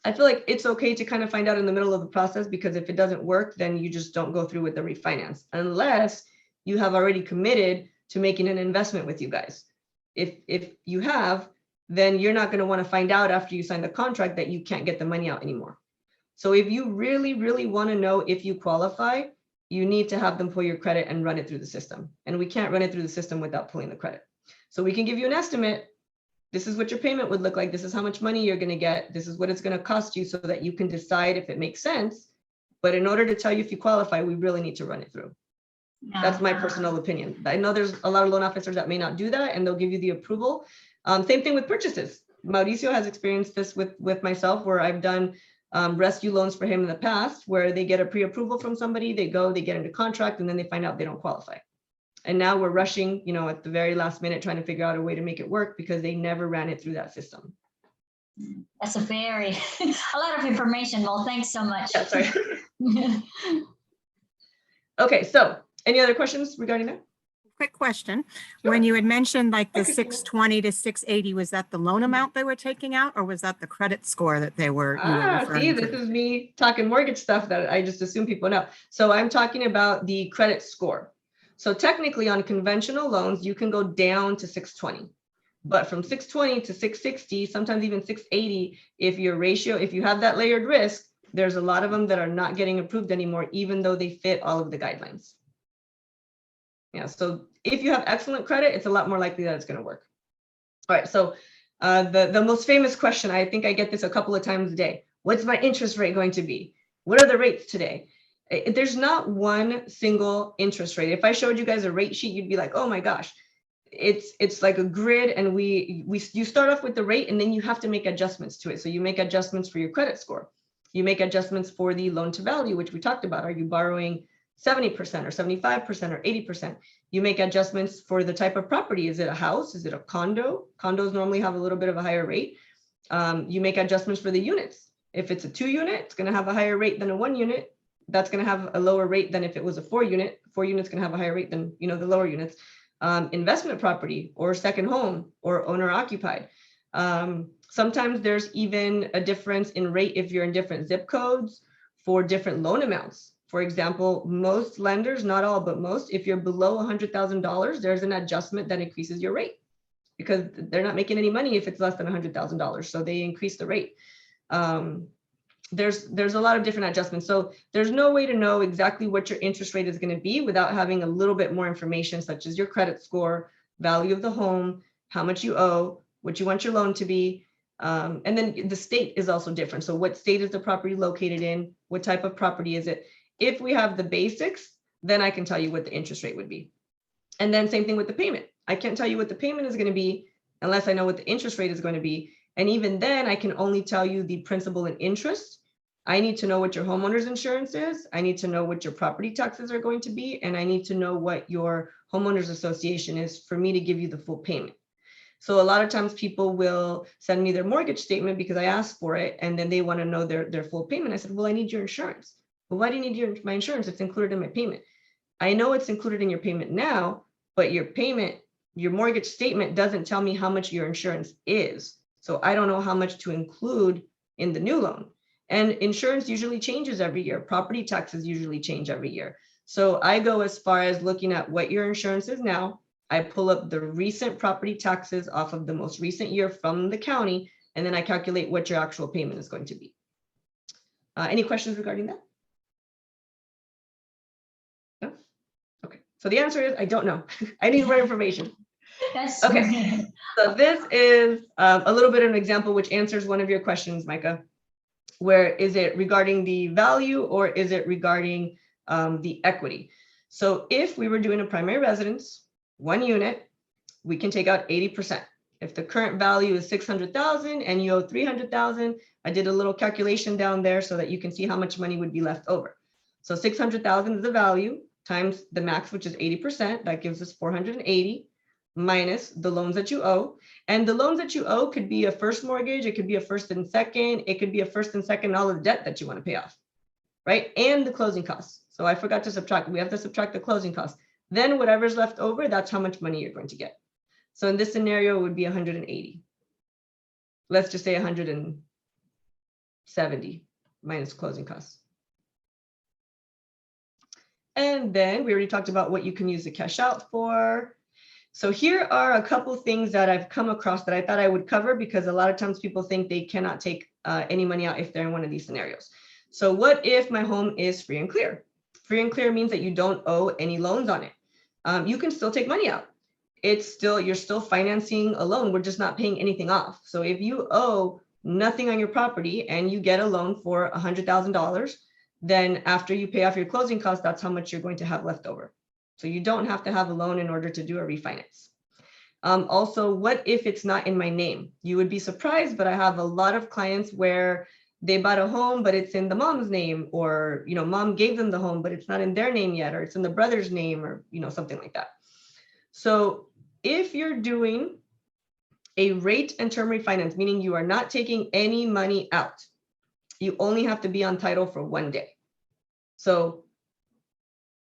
I feel like it's okay to kind of find out in the middle of the process, because if it doesn't work, then you just don't go through with the refinance, unless you have already committed to making an investment with you guys. If you have, then you're not going to want to find out after you sign the contract that you can't get the money out anymore. So if you really, really want to know if you qualify, you need to have them pull your credit and run it through the system. And we can't run it through the system without pulling the credit. So we can give you an estimate. This is what your payment would look like. This is how much money you're going to get. This is what it's going to cost you, so that you can decide if it makes sense. But in order to tell you if you qualify, we really need to run it through. Yeah. That's my personal opinion. I know there's a lot of loan officers that may not do that, and they'll give you the approval. Same thing with purchases. Mauricio has experienced this with myself, where I've done rescue loans for him in the past, where they get a pre-approval from somebody, they get into contract, and then they find out they don't qualify. And now we're rushing, at the very last minute, trying to figure out a way to make it work, because they never ran it through that system. That's a lot of information. Well, thanks so much. Yeah, sorry. Okay, so any other questions regarding that? Quick question. Sure. When you had mentioned like the 620 to 680, was that the loan amount they were taking out, or was that the credit score that you were referring see, to? this is me talking mortgage stuff that I just assume people know. So I'm talking about the credit score. So technically on conventional loans, you can go down to 620, but from 620 to 660, sometimes even 680, if you have that layered risk, there's a lot of them that are not getting approved anymore, even though they fit all of the guidelines. Yeah, so if you have excellent credit, it's a lot more likely that it's going to work. All right, so the most famous question, I think I get this a couple of times a day. What's my interest rate going to be? What are the rates today? There's not one single interest rate. If I showed you guys a rate sheet, you'd be like, oh my gosh, it's like a grid, and you start off with the rate, and then you have to make adjustments to it. So you make adjustments for your credit score. You make adjustments for the loan to value, which we talked about. Are you borrowing 70% or 75% or 80%? You make adjustments for the type of property. Is it a house? Is it a condo? Condos normally have a little bit of a higher rate. You make adjustments for the units. If it's a 2-unit, it's going to have a higher rate than a 1-unit. That's going to have a lower rate than if it was a 4-unit. 4 units going to have a higher rate than, you know, the lower units. Investment property or second home or owner occupied. Sometimes there's even a difference in rate if you're in different zip codes for different loan amounts. For example, most lenders, not all, but most, if you're below $100,000, there's an adjustment that increases your rate because they're not making any money if it's less than $100,000. So they increase the rate. There's a lot of different adjustments. So there's no way to know exactly what your interest rate is going to be without having a little bit more information, such as your credit score, value of the home, how much you owe, what you want your loan to be. And then the state is also different. So what state is the property located in? What type of property is it? If we have the basics, then I can tell you what the interest rate would be. And then same thing with the payment. I can't tell you what the payment is going to be unless I know what the interest rate is going to be. And even then I can only tell you the principal and interest. I need to know what your homeowner's insurance is. I need to know what your property taxes are going to be. And I need to know what your homeowner's association is for me to give you the full payment. So a lot of times people will send me their mortgage statement because I asked for it. And then they want to know their full payment. I said, well, I need your insurance. Well, why do you need my insurance? It's included in my payment. I know it's included in your payment now, but your payment, your mortgage statement doesn't tell me how much your insurance is. So I don't know how much to include in the new loan. And insurance usually changes every year. Property taxes usually change every year. So I go as far as looking at what your insurance is now. I pull up the recent property taxes off of the most recent year from the county, and then I calculate what your actual payment is going to be. Any questions regarding that? No? Okay. So the answer is I don't know. I need more information. Yes. Okay. So this is a little bit of an example which answers one of your questions, Micah. Where is it regarding the value or is it regarding the equity? So if we were doing a primary residence, 1 unit, we can take out 80%. If the current value is 600,000 and you owe 300,000, I did a little calculation down there so that you can see how much money would be left over. So 600,000 is the value times the max, which is 80%. That gives us 480 minus the loans that you owe. And the loans that you owe could be a first mortgage, it could be a first and second, it could be a first and second, all of the debt that you want to pay off, right? And the closing costs. So I forgot to subtract, we have to subtract the closing costs. Then whatever's left over, that's how much money you're going to get. So in this scenario, it would be 180. Let's just say 170 minus closing costs. And then we already talked about what you can use the cash out for. So here are a couple things that I've come across that I thought I would cover because a lot of times people think they cannot take any money out if they're in one of these scenarios. So what if my home is free and clear? Free and clear means that you don't owe any loans on it. You can still take money out. You're still financing a loan. We're just not paying anything off. So if you owe nothing on your property and you get a loan for $100,000, then after you pay off your closing costs, that's how much you're going to have left over. So you don't have to have a loan in order to do a refinance. Also, what if it's not in my name? You would be surprised, but I have a lot of clients where they bought a home, but it's in the mom's name, or, you know, mom gave them the home, but it's not in their name yet, or it's in the brother's name, or, you know, something like that. So if you're doing a rate and term refinance, meaning you are not taking any money out, you only have to be on title for 1 day. So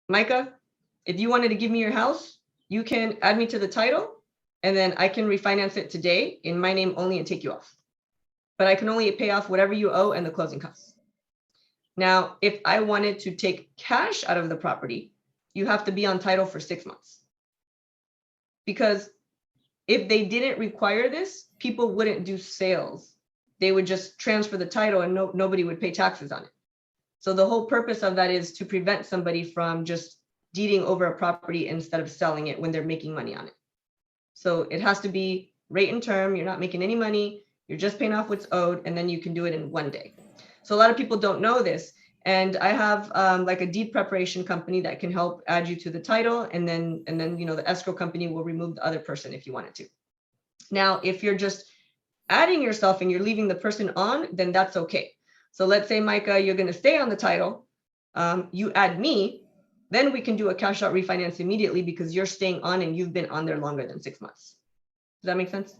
Micah, if you wanted to give me your house, you can add me to the title and then I can refinance it today in my name only and take you off. But I can only pay off whatever you owe and the closing costs. Now, if I wanted to take cash out of the property, you have to be on title for 6 months. Because if they didn't require this, people wouldn't do sales. They would just transfer the title and nobody would pay taxes on it. So the whole purpose of that is to prevent somebody from just deeding over a property instead of selling it when they're making money on it. So it has to be rate and term. You're not making any money. You're just paying off what's owed, and then you can do it in 1 day. So a lot of people don't know this. And I have like a deed preparation company that can help add you to the title. And then, you know, the escrow company will remove the other person if you wanted to. Now, if you're just adding yourself and you're leaving the person on, then that's okay. So let's say, Micah, you're going to stay on the title. You add me, then we can do a cash out refinance immediately because you're staying on and you've been on there longer than 6 months. Does that make sense?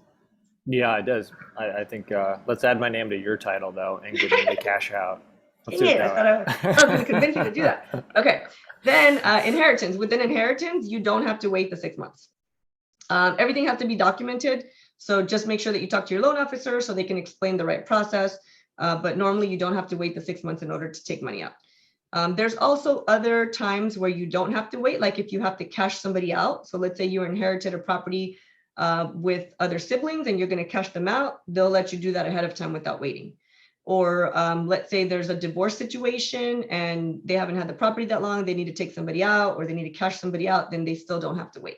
Yeah, it does. I think let's add my name to your title though and give me the cash out. Let's Dang do it it, I was going to convince you to do that. that way. Okay, then inheritance. Within inheritance, you don't have to wait the 6 months. Everything has to be documented. So just make sure that you talk to your loan officer so they can explain the right process. But normally you don't have to wait the 6 months in order to take money out. There's also other times where you don't have to wait, like if you have to cash somebody out. So let's say you inherited a property with other siblings and you're going to cash them out, they'll let you do that ahead of time without waiting. Or let's say there's a divorce situation and they haven't had the property that long, they need to take somebody out or they need to cash somebody out, then they still don't have to wait.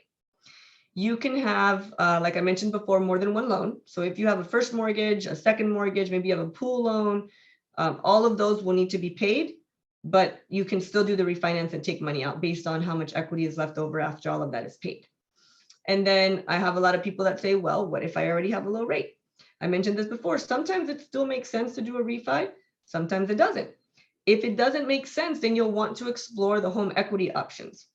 You can have, like I mentioned before, more than one loan. So if you have a first mortgage, a second mortgage, maybe you have a pool loan, all of those will need to be paid, but you can still do the refinance and take money out based on how much equity is left over after all of that is paid. And then I have a lot of people that say, well, what if I already have a low rate? I mentioned this before. Sometimes it still makes sense to do a refi. Sometimes it doesn't. If it doesn't make sense, then you'll want to explore the home equity options.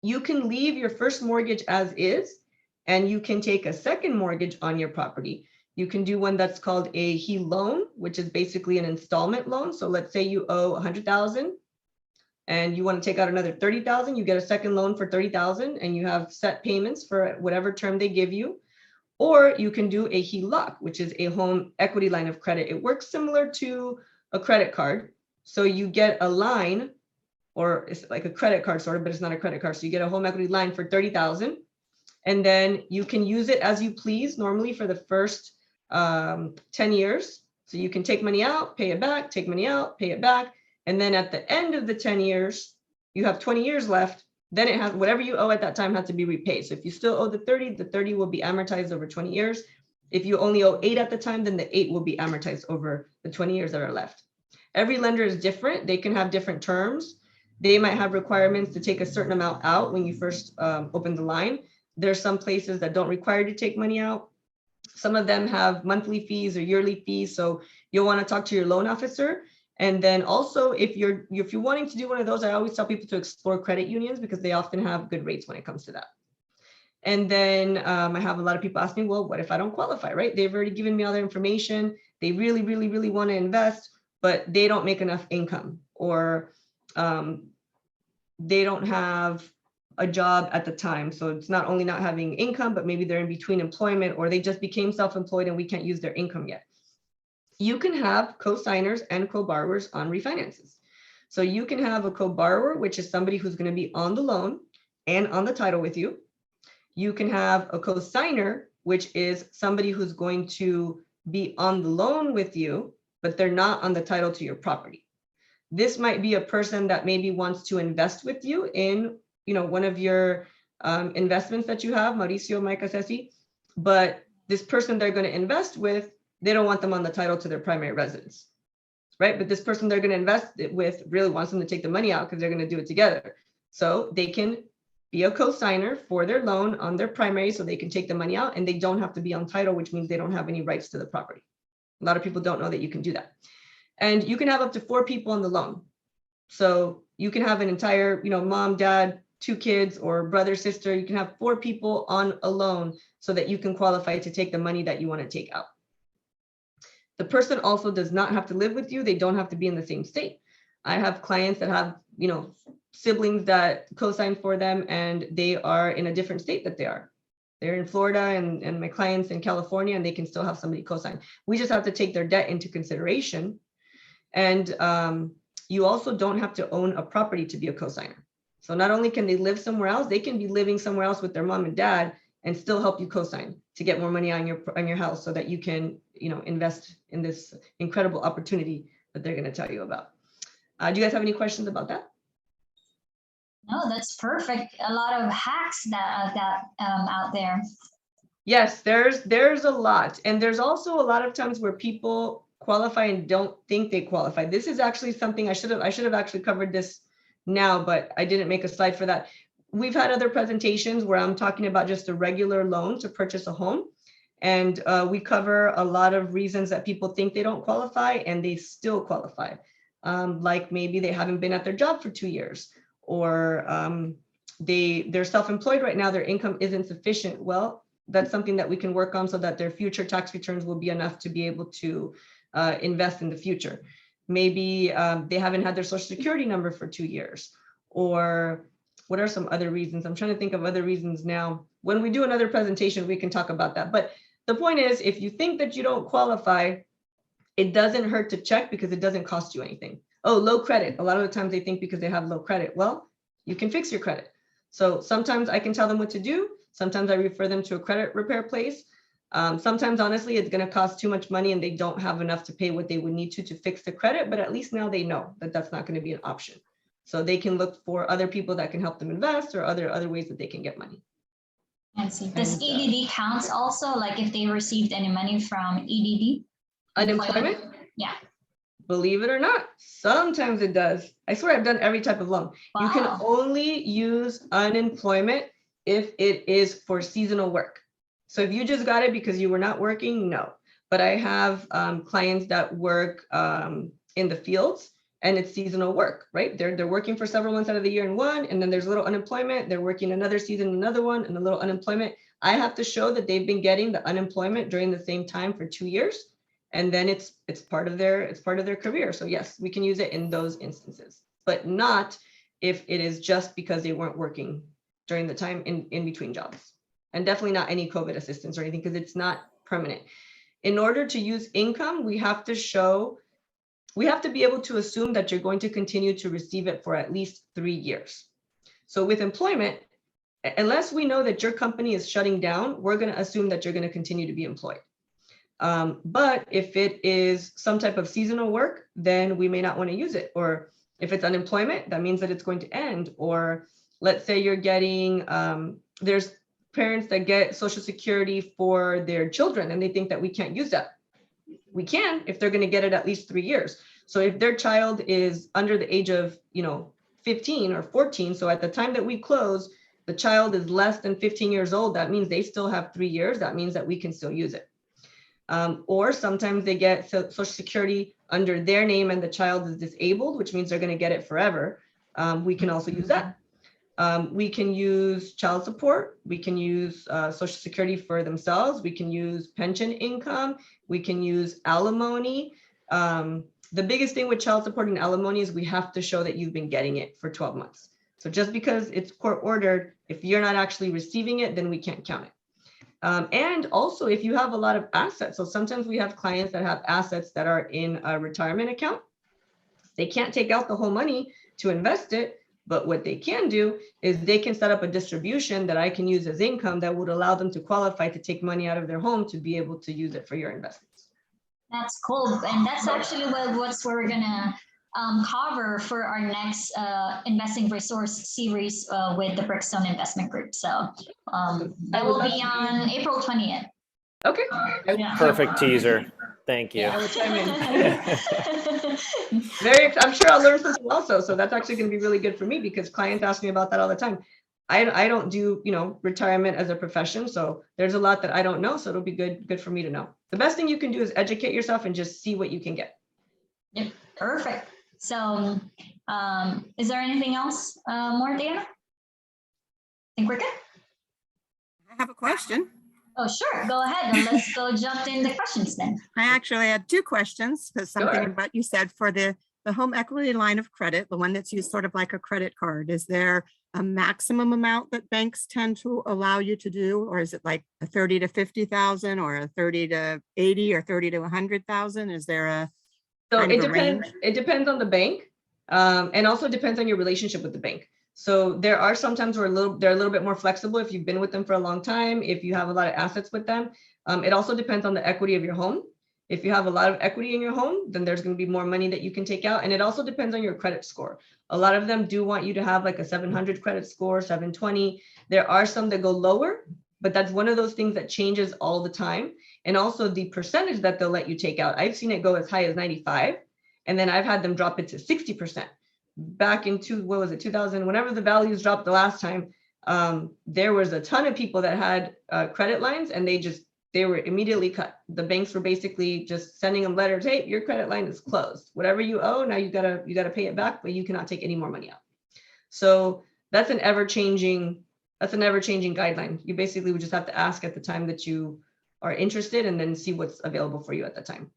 You can leave your first mortgage as is, and you can take a second mortgage on your property. You can do one that's called a HE loan, which is basically an installment loan. So let's say you owe 100,000 and you want to take out another 30,000, you get a second loan for 30,000 and you have set payments for whatever term they give you. Or you can do a HELOC, which is a home equity line of credit. It works similar to a credit card. So you get a line, or it's like a credit card sort of, but it's not a credit card. So you get a home equity line for 30,000, and then you can use it as you please, normally for the first 10 years. So you can take money out, pay it back, take money out, pay it back. And then at the end of the 10 years, you have 20 years left. Then it has whatever you owe at that time has to be repaid. So if you still owe the 30 will be amortized over 20 years. If you only owe 8 at the time, then the 8 will be amortized over the 20 years that are left. Every lender is different. They can have different terms. They might have requirements to take a certain amount out when you first open the line. There's some places that don't require you to take money out. Some of them have monthly fees or yearly fees. So you'll want to talk to your loan officer. And then also, if you're wanting to do one of those, I always tell people to explore credit unions because they often have good rates when it comes to that. And then I have a lot of people ask me, well, what if I don't qualify, right? They've already given me all their information. They really, really, really want to invest, but they don't make enough income, or they don't have a job at the time. So it's not only not having income, but maybe they're in between employment, or they just became self-employed and we can't use their income yet. You can have co-signers and co-borrowers on refinances. So you can have a co-borrower, which is somebody who's going to be on the loan and on the title with you. You can have a co-signer, which is somebody who's going to be on the loan with you, but they're not on the title to your property. This might be a person that maybe wants to invest with you in, one of your investments that you have, Mauricio, Micah, Ceci, but this person they're going to invest with, they don't want them on the title to their primary residence, right? But this person they're going to invest it with really wants them to take the money out because they're going to do it together. So they can be a co-signer for their loan on their primary so they can take the money out, and they don't have to be on title, which means they don't have any rights to the property. A lot of people don't know that you can do that. And you can have up to 4 people on the loan. So you can have an entire, mom, dad, 2 kids, or brother, sister. You can have 4 people on a loan so that you can qualify to take the money that you want to take out. The person also does not have to live with you. They don't have to be in the same state. I have clients that have, siblings that co-sign for them, and they are in a different state that they are. They're in Florida, and my clients in California, and they can still have somebody co-sign. We just have to take their debt into consideration. And you also don't have to own a property to be a co-signer. So not only can they live somewhere else, they can be living somewhere else with their mom and dad and still help you co-sign to get more money on your house so that you can, invest in this incredible opportunity that they're going to tell you about. Do you guys have any questions about that? No, that's perfect. A lot of hacks that I've got out there. Yes, there's a lot. And there's also a lot of times where people qualify and don't think they qualify. This is actually something I should have actually covered this now, but I didn't make a slide for that. We've had other presentations where I'm talking about just a regular loan to purchase a home. And we cover a lot of reasons that people think they don't qualify and they still qualify. Like maybe they haven't been at their job for 2 years, or they're self-employed right now, their income isn't sufficient. Well, that's something that we can work on so that their future tax returns will be enough to be able to invest in the future. Maybe they haven't had their social security number for 2 years, or what are some other reasons? I'm trying to think of other reasons now. When we do another presentation, we can talk about that. But the point is, if you think that you don't qualify, it doesn't hurt to check because it doesn't cost you anything. Oh, low credit. A lot of the times they think because they have low credit. Well, you can fix your credit. So sometimes I can tell them what to do. Sometimes I refer them to a credit repair place. Sometimes, honestly, it's going to cost too much money and they don't have enough to pay what they would need to fix the credit. But at least now they know that that's not going to be an option. So they can look for other people that can help them invest or other ways that they can get money. I see. Does EDD counts also? Like if they received any money from EDD? Unemployment? Yeah. Believe it or not, sometimes it does. I swear I've done every type of loan. Wow. You can only use unemployment if it is for seasonal work. So if you just got it because you were not working, no. But I have clients that work in the fields and it's seasonal work, right? They're working for several months out of the year in one, and then there's a little unemployment. They're working another season, another one, and a little unemployment. I have to show that they've been getting the unemployment during the same time for 2 years. And then it's part of their career. So yes, we can use it in those instances, but not if it is just because they weren't working during the time in between jobs. And definitely not any COVID assistance or anything, because it's not permanent. In order to use income, we have to be able to assume that you're going to continue to receive it for at least 3 years. So with employment, unless we know that your company is shutting down, we're going to assume that you're going to continue to be employed. But if it is some type of seasonal work, then we may not want to use it. Or if it's unemployment, that means that it's going to end. Or let's say you're getting, there's parents that get Social Security for their children and they think that we can't use that. We can if they're going to get it at least 3 years. So if their child is under the age of, 15 or 14, so at the time that we close, the child is less than 15 years old, that means they still have 3 years. That means that we can still use it. Or sometimes they get Social Security under their name and the child is disabled, which means they're going to get it forever. We can also use that. We can use child support. We can use Social Security for themselves. We can use pension income. We can use alimony. The biggest thing with child support and alimony is we have to show that you've been getting it for 12 months. So just because it's court ordered, if you're not actually receiving it, then we can't count it. And also if you have a lot of assets. So sometimes we have clients that have assets that are in a retirement account. They can't take out the whole money to invest it, but what they can do is they can set up a distribution that I can use as income that would allow them to qualify to take money out of their home to be able to use it for your investments. That's cool. And that's actually what we're gonna cover for our next investing resource series with the Brickstone Investment Group. So that will be on April 20th. Okay. Yeah. Perfect teaser. Thank you. I will chime in. I'm sure I'll learn something also. So that's actually going to be really good for me because clients ask me about that all the time. I don't do, retirement as a profession. So there's a lot that I don't know. So it'll be good for me to know. The best thing you can do is educate yourself and just see what you can get. Yep. Perfect. So is there anything else more, Diana? Think we're good? I have a question. Oh, sure. Go ahead. And let's go jump into questions then. I actually had 2 questions because something Sure. about you said for the home equity line of credit, the one that's used sort of like a credit card. Is there a maximum amount that banks tend to allow you to do? Or is it like a 30 to 50,000 or a 30 to 80 or 30 to 100,000? Is there a So kind it of a depends. range? It depends on the bank, and also depends on your relationship with the bank. So there are sometimes where they're a little bit more flexible if you've been with them for a long time, if you have a lot of assets with them. It also depends on the equity of your home. If you have a lot of equity in your home, then there's going to be more money that you can take out. And it also depends on your credit score. A lot of them do want you to have like a 700 credit score, 720. There are some that go lower, but that's one of those things that changes all the time. And also the percentage that they'll let you take out. I've seen it go as high as 95, and then I've had them drop it to 60%. Back into, 2000, whenever the values dropped the last time, there was a ton of people that had credit lines and they were immediately cut. The banks were basically just sending them letters, hey, your credit line is closed. Whatever you owe, now you gotta pay it back, but you cannot take any more money out. So that's an ever-changing That's a never changing guideline. You basically would just have to ask at the time that you are interested and then see what's available for you at the time.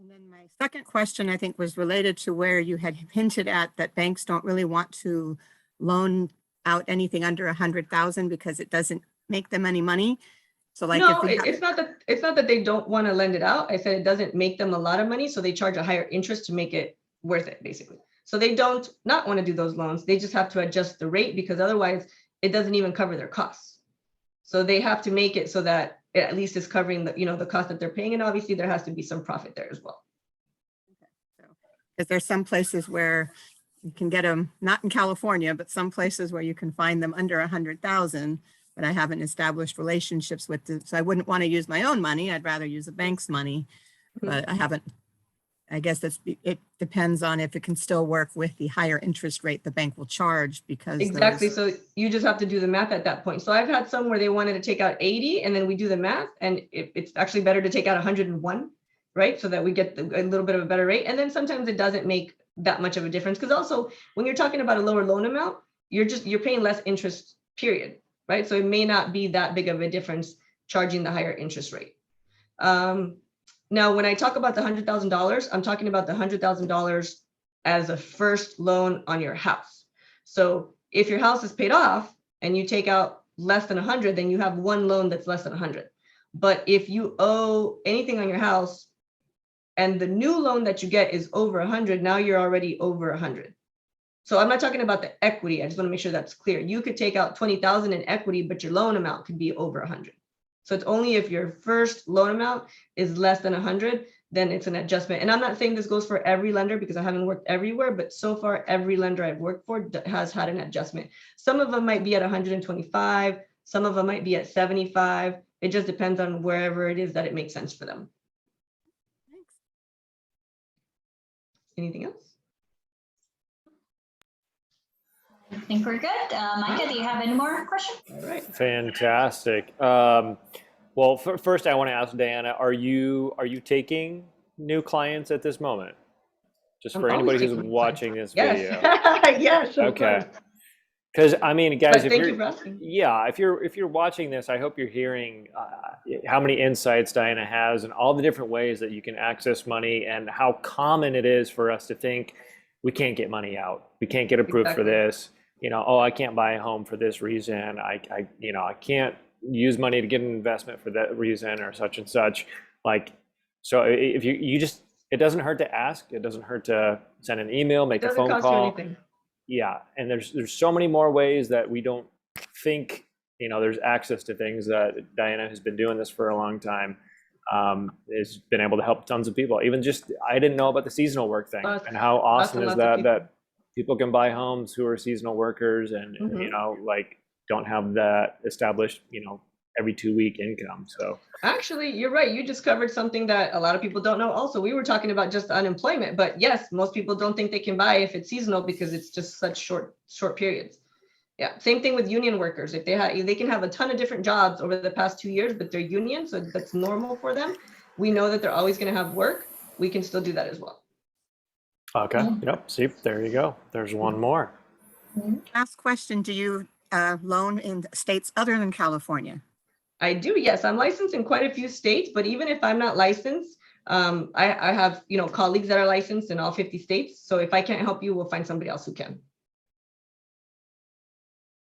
And then my second question, I think, was related to where you had hinted at that banks don't really want to loan out anything under 100,000 because it doesn't make them any money. So like, No, if we it's not that they don't want to lend it out. I said it doesn't make them a lot of money, so they charge a higher interest to make it worth it, basically. So they don't not want to do those loans. They just have to adjust the rate because otherwise it doesn't even cover their costs. So they have to make it so that it at least is covering the, the cost that they're paying. And obviously there has to be some profit there as well. because there's some places where you can get them, not in California, but some places where you can find them under 100,000, but I haven't established relationships with them. So I wouldn't want to use my own money. I'd rather use a bank's money, but I haven't. I guess it depends on if it can still work with the higher interest rate the bank will charge because Exactly. So you just have to do the math at that point. So I've had some where they wanted to take out 80 and then we do the math and it's actually better to take out 101, right? So that we get a little bit of a better rate. And then sometimes it doesn't make that much of a difference because also when you're talking about a lower loan amount, you're paying less interest, period, right? So it may not be that big of a difference charging the higher interest rate. Now, when I talk about the $100,000, I'm talking about the $100,000 as a first loan on your house. So if your house is paid off and you take out less than 100, then you have one loan that's less than 100. But if you owe anything on your house and the new loan that you get is over 100, now you're already over 100. So I'm not talking about the equity. I just want to make sure that's clear. You could take out 20,000 in equity, but your loan amount could be over 100. So it's only if your first loan amount is less than 100, then it's an adjustment. And I'm not saying this goes for every lender because I haven't worked everywhere, but so far every lender I've worked for has had an adjustment. Some of them might be at 125, some of them might be at 75. It just depends on wherever it is that it makes sense for them. Thanks. Anything else? I think we're good. Micah, do you have any more questions? All right. Fantastic. Well, first I want to ask Diana, are you taking new clients at this moment? Just for anybody who's watching this video. Yes. Okay. Because I mean, guys, thank you for asking. Yeah, if you're watching this, I hope you're hearing how many insights Diana has and all the different ways that you can access money and how common it is for us to think we can't get money out, we can't get approved for this. Oh, I can't buy a home for this reason. I can't use money to get an investment for that reason or such and such. So if you just, it doesn't hurt to ask. It doesn't hurt to send an email, make a phone call. It doesn't cost you anything. Yeah, and there's so many more ways that we don't think, there's access to things that Diana has been doing this for a long time. Has been able to help tons of people. Even just, I didn't know about the seasonal work thing and how awesome is that people can buy homes who are seasonal workers and, don't have that established, every 2-week income. So actually, you're right. You just covered something that a lot of people don't know. Also, we were talking about just unemployment, but yes, most people don't think they can buy if it's seasonal because it's just such short periods. Yeah. Same thing with union workers. If they can have a ton of different jobs over the past 2 years, but they're union, so that's normal for them. We know that they're always going to have work. We can still do that as well. Okay. Yep. See, there you go. There's one more. Last question. Do you loan in states other than California? I do. Yes. I'm licensed in quite a few states, but even if I'm not licensed, I have, colleagues that are licensed in all 50 states. So if I can't help you, we'll find somebody else who can.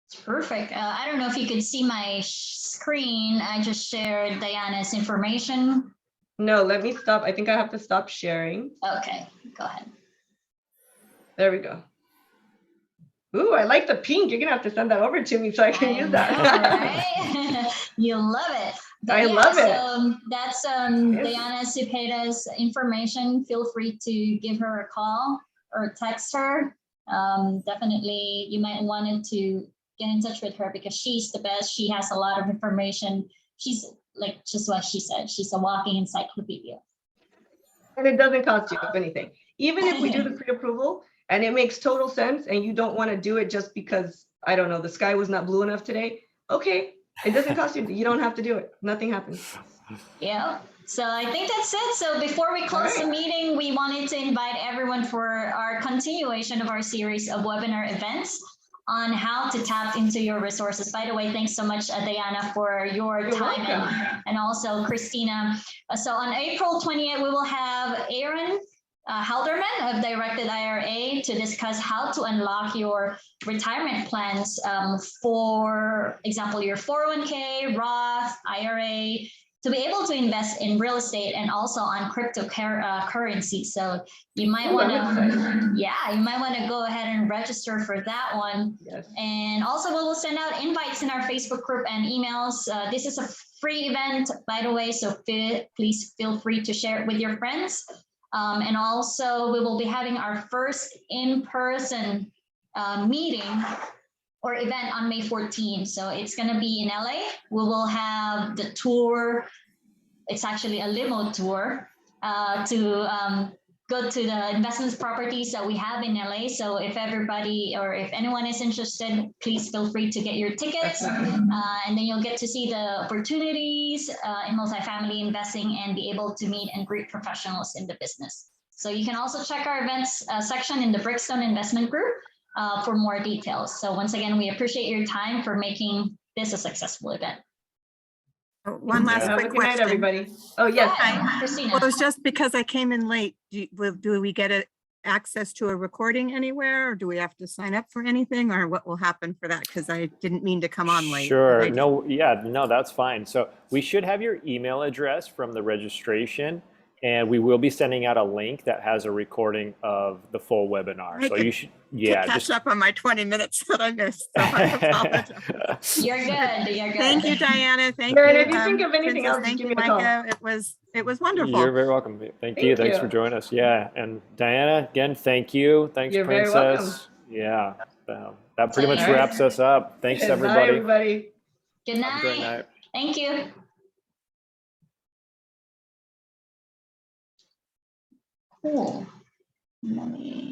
It's perfect. I don't know if you could see my screen. I just shared Diana's information. No, let me stop. I think I have to stop sharing. Okay, go ahead. There we go. Ooh, I like the pink. You're going to have to send that over to me so I can use that. Right? You love it. I love it. So that's Diana Cepeda's information. Feel free to give her a call or text her. Definitely, you might want to get in touch with her because she's the best. She has a lot of information. She's like just what she said. She's a walking encyclopedia. And it doesn't cost you anything. Even if we do the pre-approval and it makes total sense and you don't want to do it just because, I don't know, the sky was not blue enough today. Okay, it doesn't cost you. You don't have to do it. Nothing happens. Yeah. So I think that's it. So before we close the meeting, we wanted to invite everyone for our continuation of our series of webinar events. on how to tap into your resources. By the way, thanks so much, Diana, for your You're time welcome. and also Christina. So on April 20th, we will have Aaron Halderman of Directed IRA to discuss how to unlock your retirement plans, for example, your 401k, Roth, IRA, to be able to invest in real estate and also on cryptocurrency. So you might want to, yeah, you might want to go ahead and register for that one. Yes. And also we will send out invites in our Facebook group and emails. This is a free event, by the way, so please feel free to share it with your friends. And also we will be having our first in-person meeting or event on May 14th. So it's going to be in LA. We will have the tour. It's actually a limo tour to go to the investments properties that we have in LA. So if everybody or if anyone is interested, please feel free to get your tickets. And then you'll get to see the opportunities in multifamily investing and be able to meet and greet professionals in the business. So you can also check our events section in the Brickstone Investment Group for more details. So once again, we appreciate your time for making this a successful event. One last Have a quick good night, question. everybody. Oh, yes. Hi, Christina. Well, it's just because I came in late. Do we get access to a recording anywhere, or do we have to sign up for anything, or what will happen for that? Because I didn't mean to come on late. Sure. No, yeah, no, that's fine. So we should have your email address from the registration, and we will be sending out a link that has a recording of the full webinar. So you should, yeah, catch up on my 20 minutes that I missed. So I apologize. You're good. You're good. Thank you, Diana. Thank Karen, you. if you think of anything Princess, else, thank give you, me a call. Micah. It was wonderful. You're very welcome. Thank you. Thanks for joining us. Yeah. And Diana, again, thank you. Thanks, You're very Princess. welcome. Yeah. That pretty much All right. wraps us up. Thanks, Bye, everybody. everybody. Good Have a great night. night. Thank you. Cool. Let me